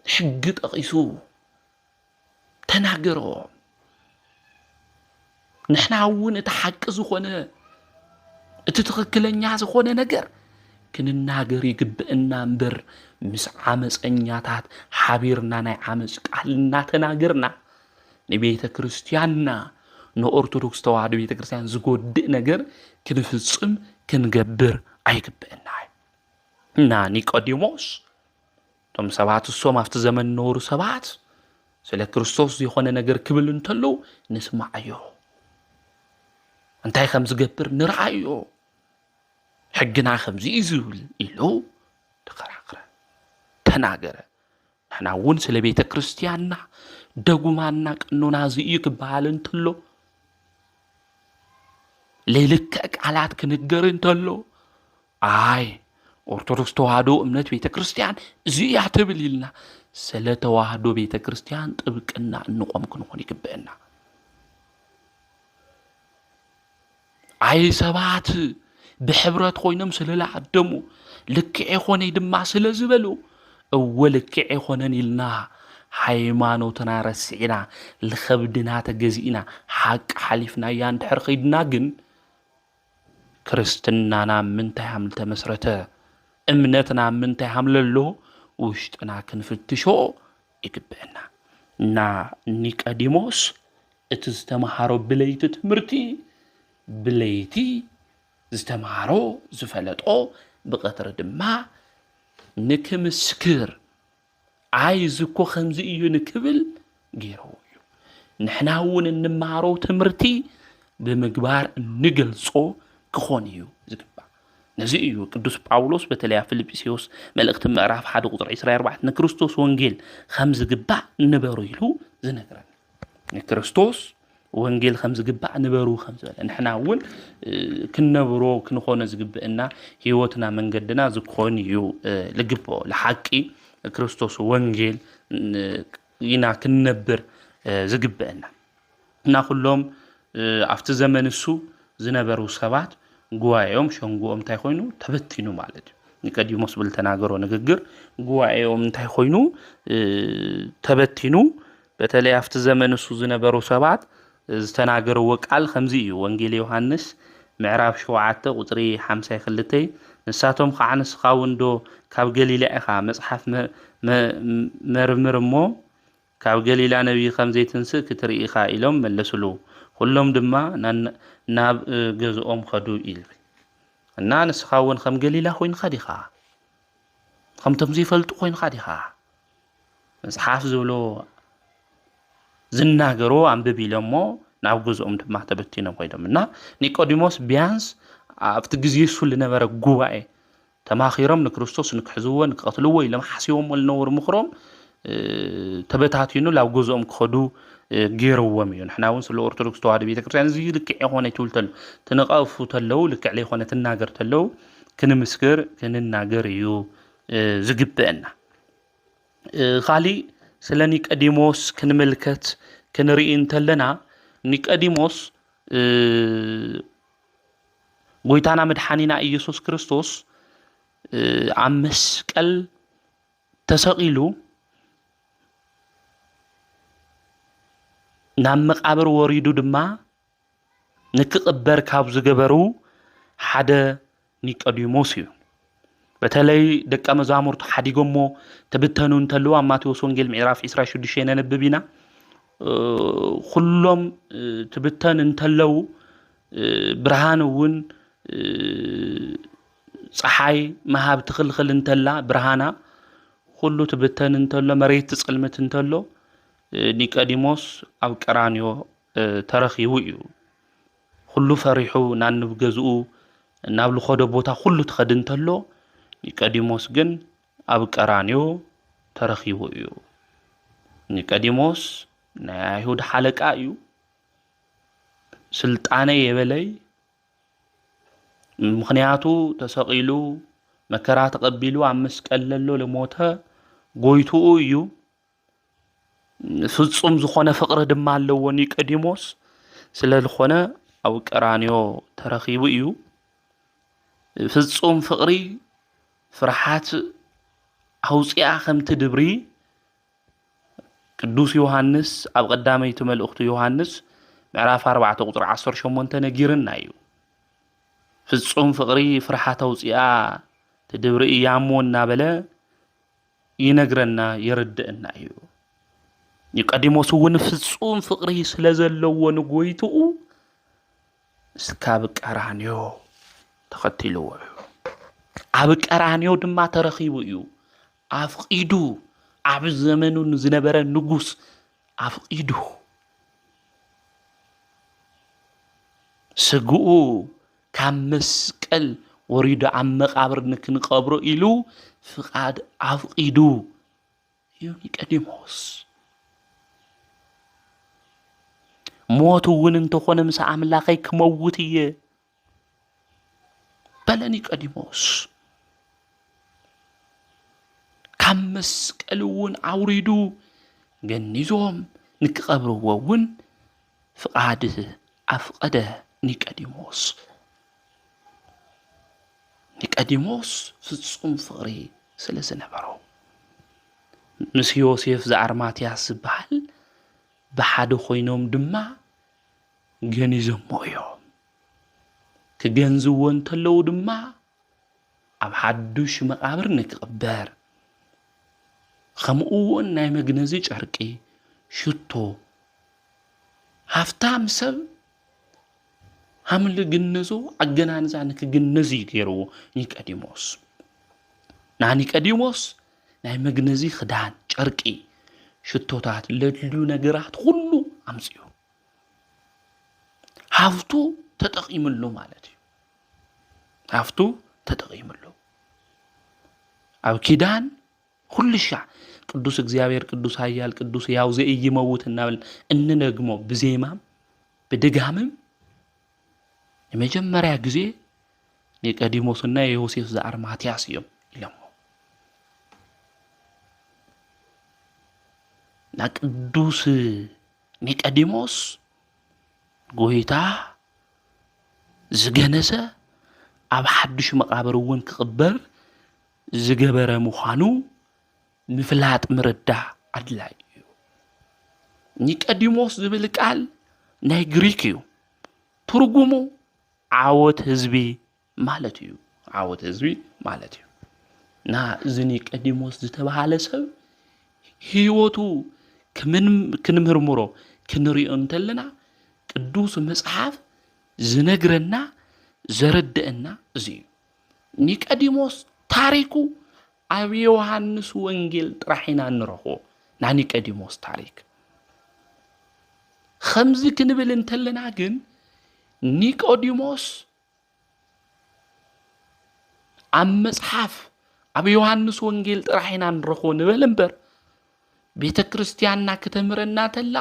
Speaker 1: ሕጊ ጠቂሱ ተናገሮ ንሕና እውን እቲ ሓቂ ዝኾነ እቲ ትኽክለኛ ዝኾነ ነገር ክንናገር ይግበአና እምበር ምስ ዓመፀኛታት ሓቢርና ናይ ዓመፅ ቃል እናተናገርና ንቤተ ክርስቲያንና ንኦርቶዶክስ ተዋህዶ ቤተ ክርስቲያን ዝጎድእ ነገር ክንፍጽም ክንገብር ኣይግበአና እና ኒቆዲሞስ ቶም ሰባት እሶም ኣብቲ ዘመን ነበሩ ሰባት ስለ ክርስቶስ ዝኾነ ነገር ክብል እንተለው ንስማዓዮ እንታይ ከም ዝገብር ንርአዮ ሕግና ከምዚ ዝብል ኢሉ ተኸራኽረ ተናገረ ንሕና እውን ስለ ቤተ ክርስቲያንና ደጉማና ቀኖና ዝእዩ ክበሃል እንተሎ ለይልክዕ ቃላት ክንገር እንተሎ ኣይ ኦርቶዶክስ ተዋህዶ እምነት ቤተ ክርስቲያን እዚያ ትብል ኢልና ስለ ተዋህዶ ቤተ ክርስቲያን ጥብቅና እንቆም ክንኾን ይግበአና ኣይ ሰባት ብሕብረት ኮይኖም ስለለዓደሙ ልክዕ ይኾነይ ድማ ስለ ዝበሉ እወ ልክዕ ይኾነን ኢልና ሃይማኖትና ረሲዕና ልኸብድና ተገዚእና ሓቂ ሓሊፍና እያ እንድሕር ኸይድና ግን ክርስትናና ምንታይ ሃምል ተመስረተ እምነትና ምንታይ ሃምለሎ ውሽጥና ክንፍትሾ ይግበአና እና ኒቆዲሞስ እቲ ዝተምሃሮ ብለይቲ ትምህርቲ ብለይቲ ዝተምሃሮ ዝፈለጦ ብቐትሪ ድማ ንክምስክር ኣይ ዝኮ ከምዚ እዩ ንክብል ገይረው እዩ ንሕና እውን እንምሃሮ ትምህርቲ ብምግባር እንገልጾ ክኾን እዩ ዝግባእ ነዚ እዩ ቅዱስ ጳውሎስ በተለይ ፊልጵስዩስ መልእክቲ ምዕራፍ 1 ቁጥሪ 24 ንክርስቶስ ወንጌል ከም ዝግባእ ንበሩ ኢሉ ዝነግረና ንክርስቶስ ወንጌል ከም ዝግባእ ንበሩ ከም ዝበለ ንሕና እውን ክንነብሮ ክንኾነ ዝግበአና ህይወትና መንገድና ዝኮን እዩ ልግቦ ለሓቂ ክርስቶስ ወንጌል ኢና ክንነብር ዝግበአና እና ኩሎም ኣብቲ ዘመን እሱ ዝነበሩ ሰባት ጉባኤኦም ሸንጎኦም እንታይ ኮይኑ ተበቲኑ ማለት እዩ ኒቆዲሞስ ብል ተናገሮ ንግግር ጉባኤኦም እንታይ ኮይኑ ተበቲኑ በተለይ ኣብቲ ዘመን እሱ ዝነበሩ ሰባት ዝተናገረዎ ቃል ከምዚ እዩ ወንጌል ዮሐንስ ምዕራፍ 7 ቁጥሪ 52 ንሳቶም ከዓ ንስኻ ወንዶ ካብ ገሊላ ኢኻ መጽሓፍ መርምር እሞ ካብ ገሊላ ነቢይ ከም ዘይትንስእ ክትርኢ ኢኻ ኢሎም መለሱሉ ኩሎም ድማ ናብ ገዝኦም ኸዱ ኢሉ እና ንስኻ እውን ከም ገሊላ ኮይንካ ዲኻ ከምቶም ዘይፈልጡ ኮይንካ ዲኻ መጽሓፍ ዝብሎ ዝናገሮ አንብብ ኢሎሞ ናብ ገዝኦም ድማ ተበቲኖም ኮይዶም እና ኒቆዲሞስ ቢያንስ ኣብቲ ግዜ እሱ ዝነበረ ጉባኤ ተማኺሮም ንክርስቶስ ንክሕዝዎ ንክቀትልዎ ኢሎም ሓሲቦም ዝነበሩ ምኽሮም ተበታቲኑ ላብ ገዝኦም ክኸዱ ገይርዎም እዩ ንሕና እውን ስለ ኦርቶዶክስ ተዋህዶ ቤተክርስትያን እዚ ልክዕ ይኾነ ትብል ተሎ ትነቐፉ ተለው ልክዕ ዘይኮነ ትናገር ተለው ክንምስክር ክንናገር እዩ ዝግብአና ካሊእ ስለ ኒቆዲሞስ ክንምልከት ክንርኢ እንተለና ኒቆዲሞስ ጎይታና መድሓኒና ኢየሱስ ክርስቶስ ኣብ መስቀል ተሰቂሉ ናብ መቃብር ወሪዱ ድማ ንክቅበር ካብ ዝገበሩ ሓደ ኒቆዲሞስ እዩ በተለይ ደቀ መዛሙርቱ ሓዲጎሞ ተብተኑ እንተለዉ ኣብ ማቴዎስ ወንጌል ምዕራፍ 26 ነንብብ ኢና ኩሎም ትብተን እንተለዉ ብርሃን እውን ፀሓይ መሃብ ትኽልኽል እንተላ ብርሃና ኩሉ ትብተን እንተሎ መሬት ትጽልምት እንተሎ ኒቆዲሞስ ኣብ ቀራንዮ ተረኺቡ እዩ ኩሉ ፈሪሑ ናንብ ገዝኡ ናብ ልኸዶ ቦታ ኩሉ ትኸድ እንተሎ ኒቆዲሞስ ግን ኣብ ቀራንዮ ተረኺቡ እዩ ኒቆዲሞስ ናይ አይሁድ ሓለቃ እዩ ስልጣነ የበለይ ምኽንያቱ ተሰቂሉ መከራ ተቀቢሉ ኣብ መስቀል ዘሎ ለሞተ ጎይትኡ እዩ ፍጹም ዝኾነ ፍቅሪ ድማ ኣለዎ ኒቆዲሞስ ስለ ዝኾነ ኣብ ቀራንዮ ተረኺቡ እዩ ፍጹም ፍቅሪ ፍርሓት ኣውፅኣ ከምቲ ድብሪ ቅዱስ ዮሐንስ ኣብ ቀዳመይቲ መልእኽቱ ዮሐንስ ምዕራፍ 4 ቁጥሪ 18 ነጊርና እዩ ፍጹም ፍቅሪ ፍርሓት ኣውፅኣ ትድብሪ እያሞ እናበለ ይነግረና ይርድእና እዩ ኒቆዲሞስ እውን ፍጹም ፍቅሪ ስለ ዘለዎ ንጎይትኡ እስካብ ቀራንዮ ተኸቲልዎ እዩ ኣብ ቀራንዮ ድማ ተረኺቡ እዩ ኣፍቂዱ ኣብ ዘመኑ ዝነበረ ንጉስ ኣፍቂዱ ስግኡ ካብ መስቀል ወሪዱ ኣብ መቃብር ንክንቀብሮ ኢሉ ፍቃድ ኣፍቂዱ እዩ ኒቆዲሞስ ሞት እውን እንተኾነ ምስ ኣምላኸይ ክመውት እየ በለ ኒቆዲሞስ ካብ መስቀል እውን ኣውሪዱ ገኒዞም ንክቐብርዎ እውን ፍቃድ ኣፍቀደ ኒቆዲሞስ ፍጹም ፍቅሪ ስለ ዝነበሮ ምስ ዮሴፍ ዘአርማትያስ ዝበሃል ብሓደ ኮይኖም ድማ ገኒዞሞ እዮም ክገንዝዎ እንተለዉ ድማ ኣብ ሓዱሽ መቃብር ንክቕበር ከምኡ እውን ናይ መግነዚ ጨርቂ ሽቶ ሃፍታም ሰብ ሃምል ግነዞ ኣገናንዛ ንክግነዝ ገይርዎ ኒቆዲሞስ ኒቆዲሞስ ናይ መግነዚ ክዳን ጨርቂ ሽቶታት ለድልዩ ነገራት ሁሉ ኣምፅዩ ሃፍቱ ተጠቂምሉ ማለት እዩ ሃፍቱ ተጠቂምሉ ኣብ ኪዳን ኩልሻ ቅዱስ እግዚአብሔር ቅዱስ ኃያል ቅዱስ ያው ዘይይመውት እናብል እንነግሞ ብዜማም ብድጋምም የመጀመሪያ ጊዜ ኒቆዲሞስና ዮሴፍ ዘአርማትያስ እዮም ኢሎሞ ና ቅዱስ ኒቆዲሞስ ጎይታ ዝገነዘ ኣብ ሓዱሽ መቃብር እውን ክቕበር ዝገበረ ምዃኑ ምፍላጥ ምርዳእ ኣድላይ እዩ ኒቆዲሞስ ዝብል ቃል ናይ ግሪክ እዩ ትርጉሙ ዓወት ህዝቢ ማለት እዩ ዓወት ህዝቢ ማለት እዩ ና እዚ ኒቆዲሞስ ዝተባሃለ ሰብ ህይወቱ ክንምርምሮ ክንሪኦ እንተለና ቅዱስ መጽሓፍ ዝነግረና ዘረድአና እዚ እዩ ኒቆዲሞስ ታሪኩ ኣብ ዮሐንስ ወንጌል ጥራሒና ንረኽቦ ና ኒቆዲሞስ ታሪክ ከምዚ ክንብል እንተለና ግን ኒቆዲሞስ ኣብ መጽሓፍ ኣብ ዮሐንስ ወንጌል ጥራሕና ንረኽቦ ንበል እምበር ቤተ ክርስቲያንና ከተምረና ተላ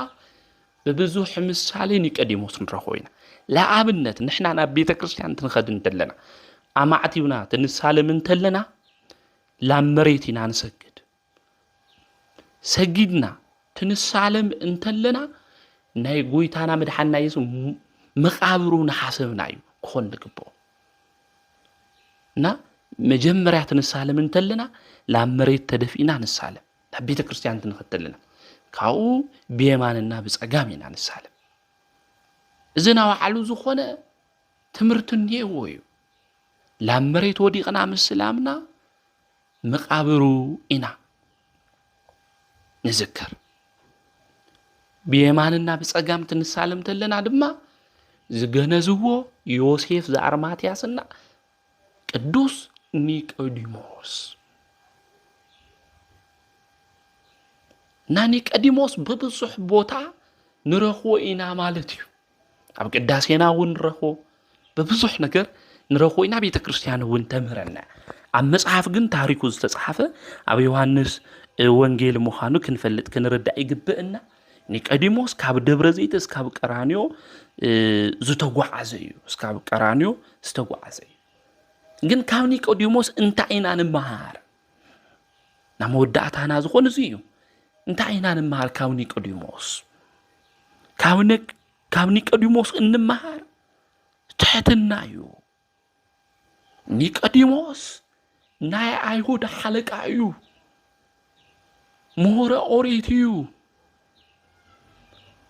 Speaker 1: በብዙሕ ምሳሌ ኒቆዲሞስ ንረኽቦ ኢና። ለኣብነት ንሕና ናብ ቤተ ክርስቲያን ትንኸድ እንተለና ኣማዕቲውና ትንሳለም እንተለና ላብ መሬት ኢና ንሰግድ። ሰጊድና ትንሳለም እንተለና ናይ ጎይታና መድሓና ኢየሱስ መቃብሩ ንሓሰብና እዩ ክኾን ዝግብኦ እና መጀመርያ ትንሳለም እንተለና ላብ መሬት ተደፊእና ንሳለም ናብ ቤተ ክርስቲያን ትንኸድ ተለና ካብኡ ብየማንና ብጸጋም ኢና ንሳለም። እዚ ና ባዕሉ ዝኾነ ትምህርቲ እኒኤዎ እዩ። ላብ መሬት ወዲቕና ምስላምና መቃብሩ ኢና ንዝከር። ብየማንና ብጸጋም ትንሳለም ተለና ድማ ዝገነዝዎ ዮሴፍ ዘአርማትያስና ቅዱስ ኒቆዲሞስ እና ኒቆዲሞስ በብዙሕ ቦታ ንረኽቦ ኢና ማለት እዩ። ኣብ ቅዳሴና እውን ንረኽቦ በብዙሕ ነገር ንረኽቦ ኢና። ቤተ ክርስቲያን እውን ተምህረና። ኣብ መጽሓፍ ግን ታሪኩ ዝተጻሓፈ ኣብ ዮሐንስ ወንጌል ምዃኑ ክንፈልጥ ክንርዳእ ይግብአና። ኒቆዲሞስ ካብ ደብረ ዘይት እስካብ ቀራንዮ ዝተጓዓዘ እዩ። እስካብ ቀራንዮ ዝተጓዓዘ እዩ። ግን ካብ ኒቆዲሞስ እንታይ ኢና ንመሃር? ናብ መወዳእታና ዝኾነ እዚ እዩ። እንታይ ኢና ንመሃር ካብ ኒቆዲሞስ? ካብ ኒቆዲሞስ እንመሃር ትሕትና እዩ። ኒቆዲሞስ ናይ ኣይሁድ ሓለቃ እዩ። ምሁረ ኦሪት እዩ።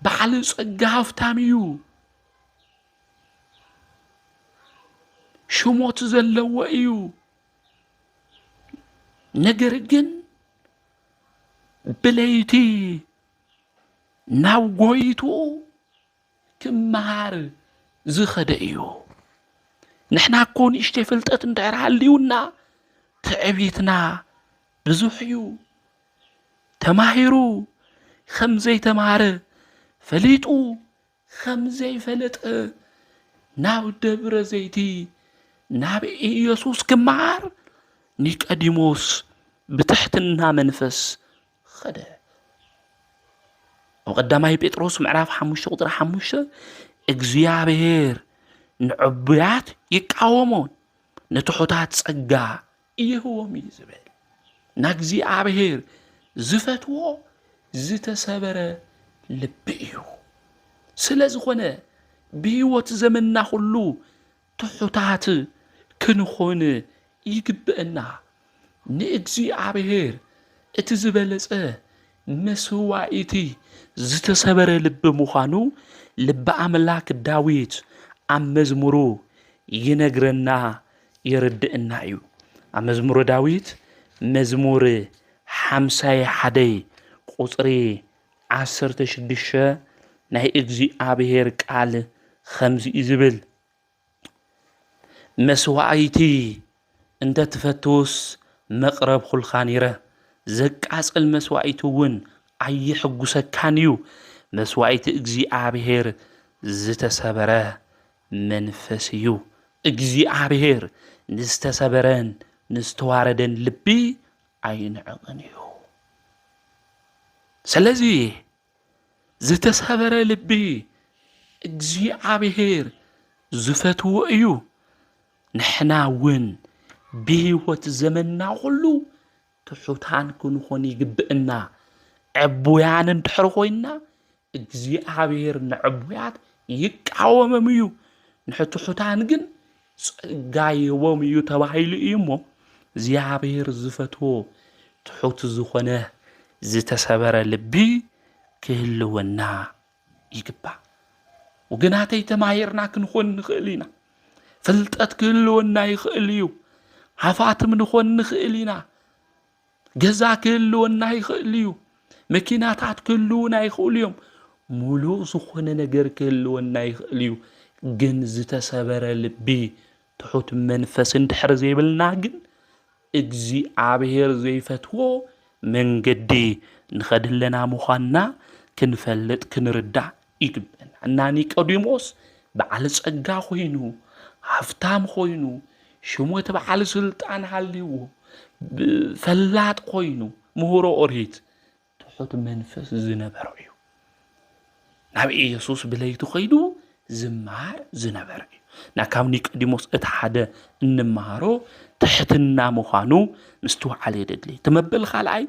Speaker 1: ባዕሊ ጸጋ ሃፍታም እዩ። ሽሞት ዘለዎ እዩ። ነገር ግን ብለይቲ ናብ ጎይቱ ክመሃር ዝኸደ እዩ። ንሕና እኮ ንእሽተይ ፍልጠት እንድሕር ሃልዩና ትዕቢትና ብዙሕ እዩ። ተማሂሩ ከም ዘይተማሃረ ፈሊጡ ከም ዘይፈለጠ ናብ ደብረ ዘይቲ ናብ ኢየሱስ ክመሃር ኒቆዲሞስ ብትሕትና መንፈስ ኸደ። ኣብ ቀዳማይ ጴጥሮስ ምዕራፍ 5 ቁጥሪ 5 እግዚአብሔር ንዕቡያት ይቃወሞን ንትሑታት ጸጋ ይህቦም እዩ ዝብል። ናግዚአብሔር ዝፈትዎ ዝተሰበረ ልቢ እዩ። ስለ ዝኾነ ብህይወት ዘመንና ሁሉ ትሑታት ክንኾን ይግብአና። ንእግዚአብሔር እቲ ዝበለጸ መስዋዕቲ ዝተሰበረ ልቢ ምዃኑ ልቢ ኣምላክ ዳዊት ኣብ መዝሙሩ ይነግረና ይርድእና እዩ። ኣብ መዝሙረ ዳዊት መዝሙር 51 ቁጽሪ 16 ናይ እግዚአብሔር ቃል ከምዚ ዝብል መስዋዕቲ እንተ ትፈትውስ መቅረብ ኩልካ ነይረ ዘቃጽል መስዋዕቲ እውን ኣይሕጉሰካን እዩ። መስዋዕቲ እግዚአብሔር ዝተሰበረ መንፈስ እዩ። እግዚአብሔር ንዝተሰበረን ንዝተዋረደን ልቢ ኣይንዕቕን እዩ። ስለዚ ዝተሰበረ ልቢ እግዚአብሔር ዝፈትዎ እዩ። ንሕና እውን ብህይወት ዘመንና ሁሉ ትሑታን ክንኾን ይግብአና። ዕቡያን እንድሕር ኮይንና እግዚአብሔር ንዕቡያት ይቃወሞም እዩ፣ ንሕትሑታን ግን ጸጋ ይህቦም እዩ ተባሂሉ እዩ እሞ እግዚአብሔር ዝፈትዎ ትሑት ዝኾነ ዝተሰበረ ልቢ ክህልወና ይግባእ። ወገናተይ ተማሂርና ክንኾን ንኽእል ኢና። ፍልጠት ክህልወና ይኽእል እዩ። ሃፋትም ንኾን ንኽእል ኢና። ገዛ ክህልወና ይኽእል እዩ። መኪናታት ክህልውና ይኽእሉ እዮም። ሙሉእ ዝኾነ ነገር ክህልወና ይኽእል እዩ። ግን ዝተሰበረ ልቢ ትሑት መንፈስ እንድሕር ዘይብልና ግን እግዚአብሔር ዘይፈትዎ መንገዲ ንኸድለና ምዃንና ክንፈልጥ ክንርዳእ ይግብአና። እና ኒቆዲሞስ በዓል ጸጋ ኮይኑ ሃፍታም ኮይኑ شمو تبعال سلطان حليو فلات خوينو مهورو أوريت تحط منفس زنبرعيو نبي يسوس بليتو خيدو زمار زنبرعيو ناكام نيقوديموس اتحاده انمهارو تحتنا مخانو مستوى عليه ددلي تمبل خالعي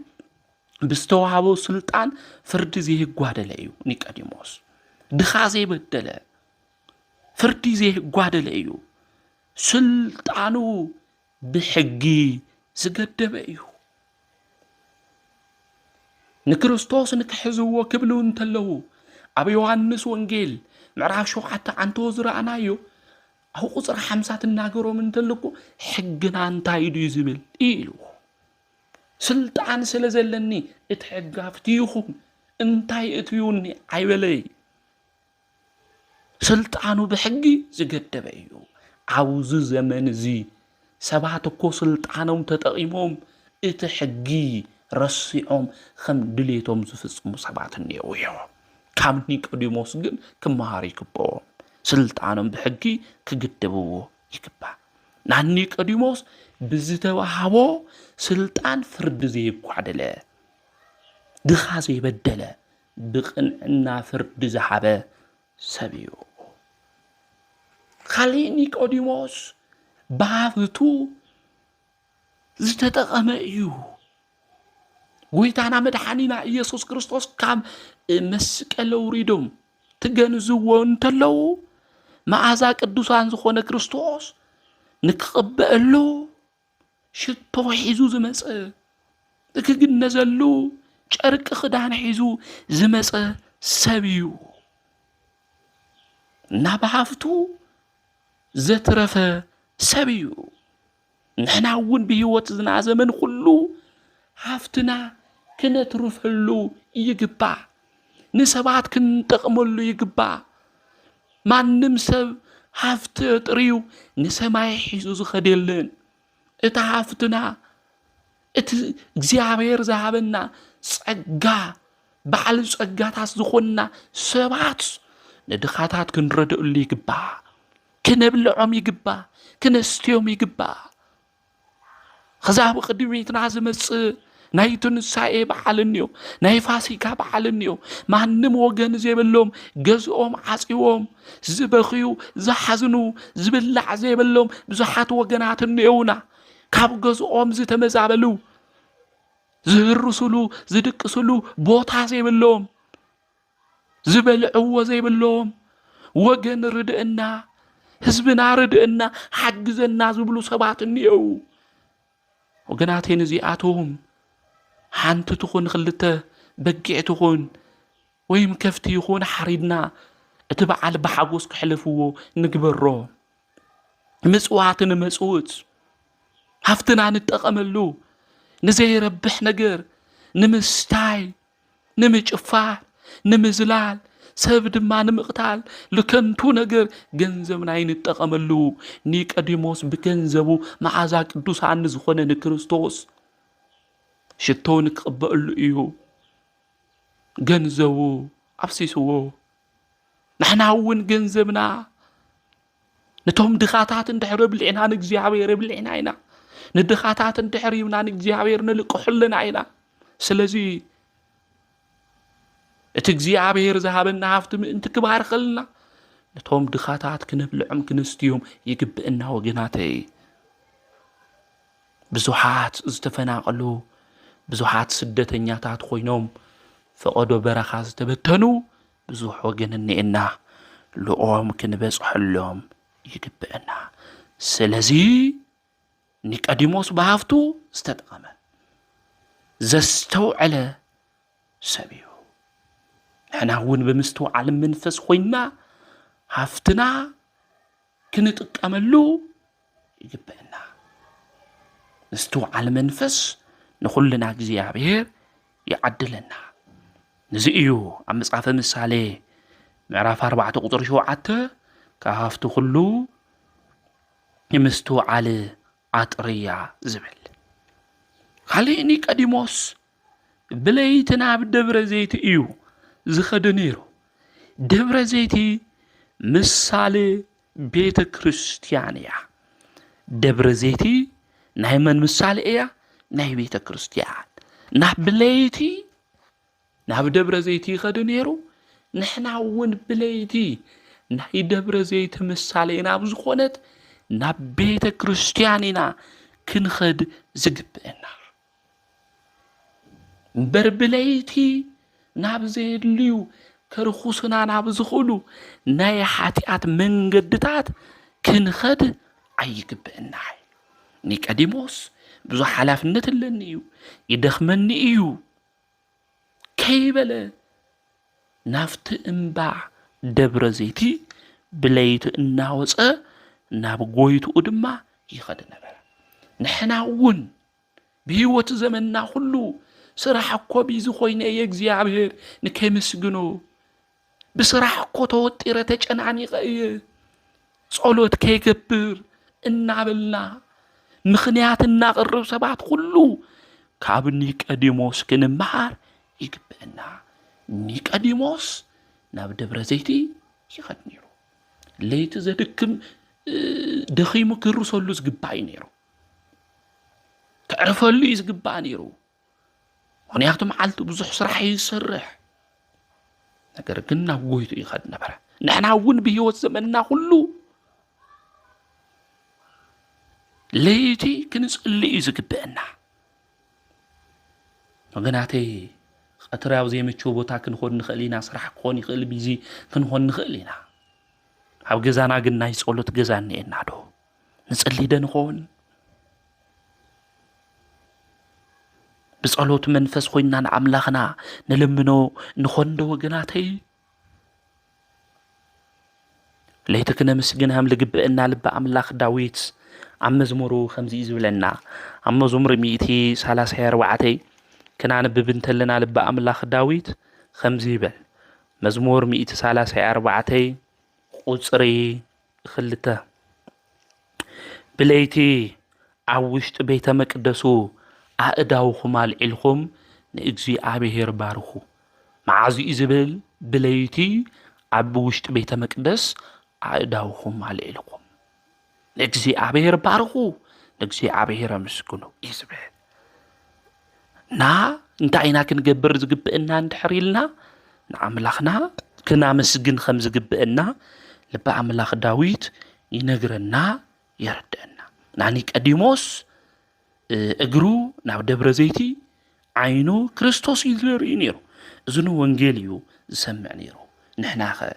Speaker 1: بستوعبو سلطان فرد زيه غوادليو نيقوديموس دخازي بدله فرد زيه غوادليو سلطانو بحقي زقدبيو نكريستوس نتحزو كبلو انتلو أبي يوحنس وانجيل معراف شو حتى عنتو زرعنايو أو قصر حمسات الناقرو من تلقو حقنا انتايدو يزبل إيلو سلطان سلزلني اتحقافتيوهم انتاي اتيوني عيبلي سلطانو بحقي زقدبيو عاوز زمن زي سبعتكو سلطانهم تتقيمهم اتحقي رسيهم خم دليتهم زفصمو سبعت النيويو كام نيقوديموس ግን كمهار يكبو سلطانهم بحقي كقدبو يكبا نان نيقوديموس بزتوهابو سلطان فرد زي يقعدله دخا زي بدله بقنعنا فرد زحابه سبيو خلي نيقوديموس بافتو زتتقم ايو ويتانا مدحانينا إيسوس كريستوس كام مسكالو ريدوم تجنزو انتلو معازا قدوسان زخونه كريستوس نقبلو شتو حيزو زمصه تكግን نزلو ጨርቅ خدان حيزو زمصه سبيو نابعفتو زترفه سبيو نحناون بهيوت زنا زمن كله حفتنا كنترفلو يقبع نسبات كنتقملو يقبع ما نمسب حفت طريو نسماي حيزو زخدلن اتا حفتنا ات እግዚአብሔር زهبنا صقا بعل صقاتاس زخنا سبات ندخاتات كنردئلو يقبع كنبلعم يقبع كنستيوم يقبع خزاب قدميتنا زمص نايتون ساي بعلنيو ناي فاسيكا بعلنيو مانم وغن زيبلوم غزኦም عصيوم زبخيو زحزنو زبلع زيبلوم بزحات وغنات نيونا كاب غزኦም زتمزابلو زرسلو زدقسلو بوتا زيبلوم زبلعو زيبلوم وغن ردئنا حزبنا ردئنا حجزنا زبلو سبات نيو وغناتين زياتهم حانت تخون خلته بقع تخون ويم كفتي يخون حريدنا اتبع على بحقوس كحلفو نقبرو مسواتنا مسوت هفتنا نتقملو نزي ربح نقر نمستاي نمجفار نمزلال سبب ما نمقتال لكنتو نقر جنزبنا ينتقملو نيقوديموس بجنزبو معازا قدوسان زخونه نكريستوس شتو نقبلو ايو جنزبو افسيسو نحنا ون جنزبنا نتوم دخاتات اندحر بلعنا نግዚአብሔር بلعنا عينا ندخاتات اندحر يبنا نግዚአብሔር نلقحلنا عينا سلازي እቲ እግዚአብሔር زهبنا هافت انت كبار خلنا نتوم دخاتات كنبلعم كنستيوم يقبئنا وغناتي بزوحات استفناقلو بزوحات سدتኛታት ኮይኖም فقدو برخا ዝተበተኑ بزوح وغن نئنا لؤم كنبصحلهم يقبئنا سلازي نيقوديموس بهافتو استتقم زستوعل سبيو احنا ون بمستوعل منفس خوينا هافتنا كنتقملو يقبئنا مستوعل منفس نخلنا እግዚአብሔር يعدلنا نزئيو عم مصحف ምሳሌ ምዕራፍ 4 ቁጥር 7 كهافت كله يمستوعل عطريا زبل خليني نيقوديموس بليتنا بدبر زيت ايو زخدنيرو دبر زيتي مثال بيت كريستيانيا دبر زيتي ناي من مسال إيا ناي بيت كريستيان ناب بليتي ناب دبر زيتي خد نيرو نحنا ون بليتي ناي دبر زيت مسال إينا بزخونت ناب بيت كريستياننا كنخد زقبئنا بربليتي ناب زيد ليو كرخوصنا ناب زخولو ناي حاتيات من قدتات كنخد عيقبئنا نيقوديموس ብዙ ሓላፍነት ኣለኒ እዩ ይደኽመኒ እዩ ከይበለ ናፍቲ እምባ ደብረ ዘይቲ ብለይቲ እናወፀ ናብ ጎይትኡ ድማ ይኸድ ነበረ ንሕና እውን ብህይወት ዘመንና ሁሉ ስራሕ እኮ ቢዚ ኮይነ የእግዚአብሔር ንከይምስግኖ ብስራሕ እኮ ተወጢረ ተጨናኒቐ እየ ጸሎት ከይገብር እናበልና ምኽንያት እናቅርብ ሰባት ሁሉ ካብ ኒቆዲሞስ ክንማር ይግበአና ኒቆዲሞስ ናብ ደብረ ዘይቲ ይኸድ ነይሩ ለይቲ ዘድክም ደኺሙ ክርሰሉ ዝግባእ ነይሩ ከዕርፈሉ ዝግባእ ነይሩ ምክንያቱ መዓልቱ ብዙሕ ስራሕ ይሰርሕ ነገር ግን ናብ ጎይቱ ይኸድ ነበረ ንሕና እውን ብህይወት ዘመንና ሁሉ ليتي كنصلي يزقبئنا وغناتي خطراو زي مچو بوتا كنخون نخلينا صراح كون يخل بيزي كنخون نخلينا اب غزانا غن ناي صلوت غزان نينا دو نصلي دنخون بصلوت منفس خوينا نعملخنا نلمنو نخون دو وغناتي ليتكنا مسجنهم لقبئنا لب املاخ داويت عم مزمورو خمزي زبلنا عم مزمور 134 كنا نببنت لنا لب املاخ داويت خمزي بل مزمور 134 قصري خلته بليتي عوشت بيت مقدسو اعداوكم العلكم ناجزي ابيهر بارخو معازي زبل بليتي عبوشت بيت مقدس اعداوكم العلكم نجزي عبير بارخو نجزي عبير مسكنو يزبل نا انت عينا كنقبر زقبئنا ندحريلنا نعملخنا كنا مسجن خمز قبئنا لبا عملاخ داويت ينقرنا يردنا ناني قديموس اقرو ناب دبر زيتي عينو كريستوس يزلري نيرو ازنو وانجيليو زسمع نيرو نحنا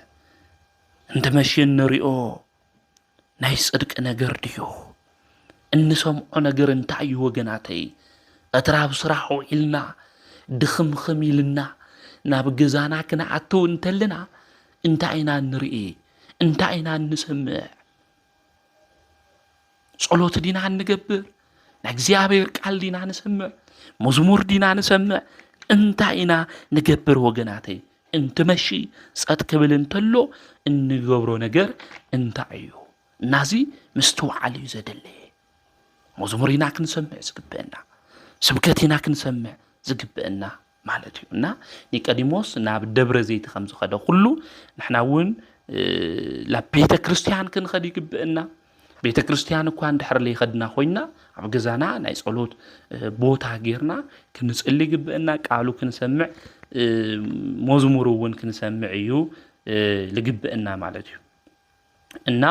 Speaker 1: انت ماشيين نريو ናይ ጽድቅ ነገር ድዩ እንሰምዖ ነገር እንታይ ወገናተይ አትራብ ስራሕ ኢልና ድኽምኽም ኢልና ናብ ገዛና ክነዓተው እንተልና እንታይና ንርኢ እንታይና ንሰምዕ ጸሎት ዲና ንገብር ንእግዚአብሔር ቃል ዲና ንሰምዕ መዝሙር ዲና ንሰምዕ እንታይና ንገብር ወገናተይ እንትመሺ ጸጥ ክብል እንተሎ እንገብሮ ነገር እንታይ እዩ نازي مستوعلي زدلي مزمورينا كنسمع زقبئنا سبكتينا كنسمع زقبئنا مالتيونا نيقوديموس ناب دبر زيت خمس خدا كله نحنا ون لا بيت كريستيان كنخد يقبئنا بيت كريستيان እኮ እንድሕር ለይ خدنا ኮይና ኣብ ገዛና ናይ ጸሎት ቦታ ጌርና ክንጽልይ ይግብአና ቃሉ ክንሰምዕ መዝሙሩ ውን ክንሰምዕ እዩ ልግብአና ማለት እዩ እና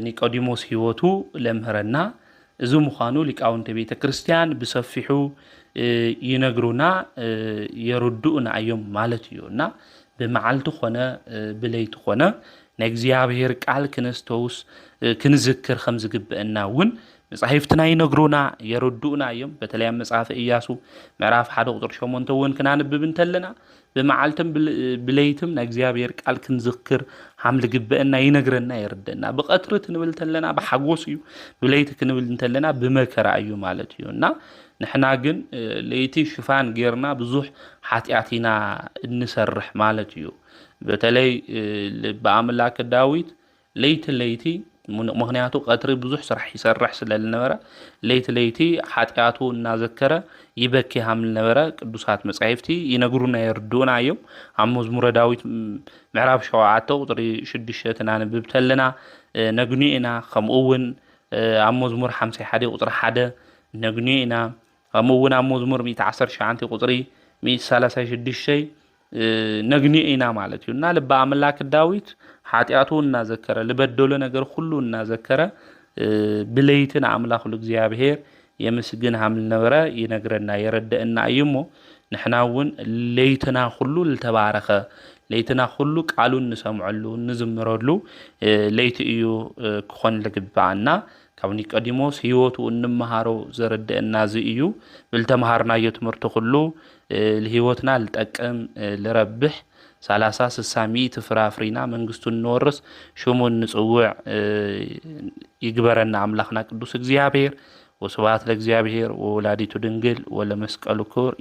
Speaker 1: ኒቆዲሞስ ህይወቱ ለምህረና እዙ ምዃኑ ሊቃውንተ ቤተ ክርስቲያን ብሰፊሑ ይነግሩና የርዱኡና እዮም ማለት እዩና በመዓልቱ ኾነ ብለይቲ ኾነ ንእግዚአብሔር ቃል ክነስተውስ ክንዝክር ከም ዝግብአና ውን መጻሕፍትና ይነግሩና የርዱኡና እዮም በተለይ መጽሐፈ ኢያሱ ምዕራፍ 1 ቁጥር 8 ውን ክናንብብ እንተለና በመዓልተም ብለይትም ንእግዚአብሔር ቃል ክንዝክር ሃም ልግብአና ይነግረና ይርደና በቀትርት ንብል እንተለና በሐጎስ እዩ ብለይቲ ክንብል እንተለና በመከራ እዩ ማለት እዩና ንሕና ግን ለይቲ ሽፋን ጌርና ብዙሕ ኃጢአቲና እንሰርሕ ማለት እዩ በተለይ በአምላክ ዳዊት ለይቲ ምክንያቱ ቀትሪ ብዙሕ ስራሕ ይሰርሕ ስለልነበረ ለይቲ ኃጢአቱ እናዘከረ ይበኪ ሃም ነበረ ቅዱሳት መጻሕፍቲ ይነግሩና ይርዱና እዮም ኣብ መዝሙረ ዳዊት ምዕራፍ 7 ቁጥሪ 6 ተናንብብ ተለና ነግኒኤና ከምኡውን ኣብ መዝሙር 51 ቁጥሪ 1 ነግንዮ ኢና ከምኡ እውን ኣብ መዝሙር 119 ቁጥሪ 136 ነግንዮ ኢና ማለት እዩ እና ልበ ኣምላክ ዳዊት ኃጢአቱ እናዘከረ ልበደሎ ነገር ሁሉ እናዘከረ ብለይትን ኣምላኽ እግዚአብሔር የምስግን ሀምል ነበረ ይነግረና የረደእና እዩሞ ንሕና እውን ለይትና ሁሉ ልተባረኸ ለይትና ሁሉ ቃሉን ንሰምዐሉ ንዝምረሉ ለይቲ እዩ ክኾን ልግባአና ካብ ኒቆዲሞስ ህይወቱ እንመሃሮ ዘረደእና እዩ ብልተመሃርናዮ ትምህርቲ ሁሉ ለህይወትና ልጠቅም ልረብሕ 30 60 100 ፍራፍሪና መንግስቱን ንወርስ ሽሙን ንጽውዕ ይግበረና አምላኽና ቅዱስ እግዚአብሔር ወስብሐት ለእግዚአብሔር ወወላዲቱ ድንግል ወለመስቀሉ ክቡር